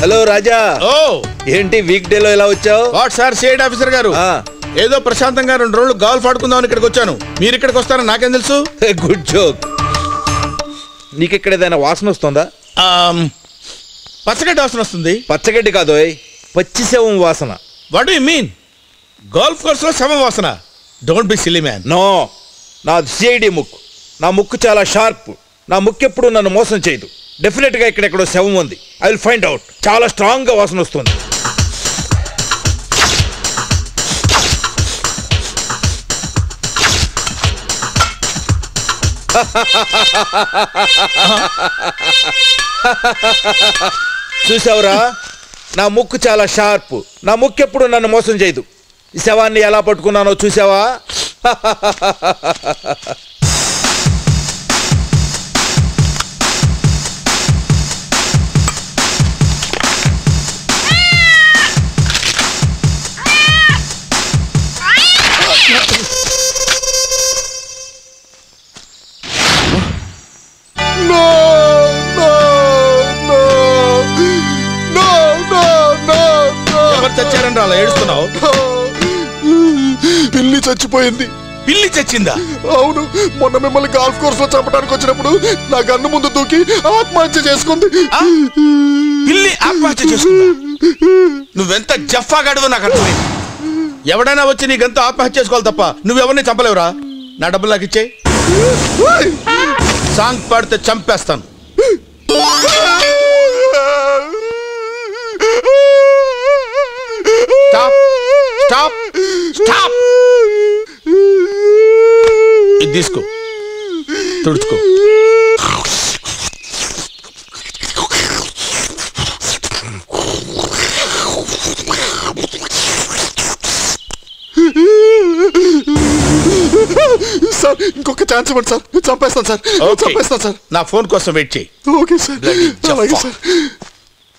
హలో రాజా. ఏంటి వీక్ డే లో ఎలా వచ్చావు? వాట్ సార్ సిఐడి ఆఫీసర్ గారు, ఏదో ప్రశాంతంగా 2 రోజులు గోల్ఫ్ ఆడుకుందామని ఇక్కడికి వచ్చాను. మీరు ఇక్కడికి వస్తారని నాకేం తెలుసు? Good joke. నీకు ఇక్కడ ఏదైనా వాసన వస్తుందా? పచ్చగడ్డి వాసన వస్తుంది. పచ్చగడ్డి కాదు, పచ్చి శవం వాసన. What do you mean? Golf course లో శవం వాసన? Don't be silly man. No, నా సిఐడి ముక్కు. నా ముక్కు చాలా షార్ప్. నా ముక్కు ఎప్పుడు నన్ను మోసం చేయదు. డెఫినెట్ గా ఇక్కడెక్కడో శవం ఉంది. I will find out. చాలా స్ట్రాంగ్ గా వాసన వస్తుంది. చూసావురా, నా ముక్కు చాలా షార్ప్. నా ముక్కు ఎప్పుడు నన్ను మోసం చేయదు. ఈ శవాన్ని ఎలా పట్టుకున్నానో చూసావా? No! అలా ఏడుస్తున్నావు? పిల్లి చచ్చిపోయింది. పిల్లి చచ్చిందా? అవును, మొన్న మిమ్మల్ని గాల్ఫ్ కోర్స్ లో చంపడానికి వచ్చినప్పుడు నా గన్ను ముందు దూకి ఆత్మహత్య చేసుకుంది. పిల్లి ఆత్మహత్య చేసుకుందా? నువ్వెంత జఫాగాడివో నాకు అర్థమైంది. ఎవడైనా వచ్చి నీకెంత ఆత్మహత్య చేసుకోవాలి తప్ప నువ్వెవరిని చంపలేవురా. నా డబ్బులు నాకు ఇచ్చే. సాంగ్ పాడితే చంపేస్తాను. Stop stop stop. ఇది తీసుకో, తుడుచుకో. సార్ ఇంకొక ఛాన్స్ ఇవ్వండి సార్. చంపేస్తాను సార్. చంపేస్తాను సార్. నా ఫోన్ కోసం వెయిట్ చేయి. Okay sir. అలాగే సార్.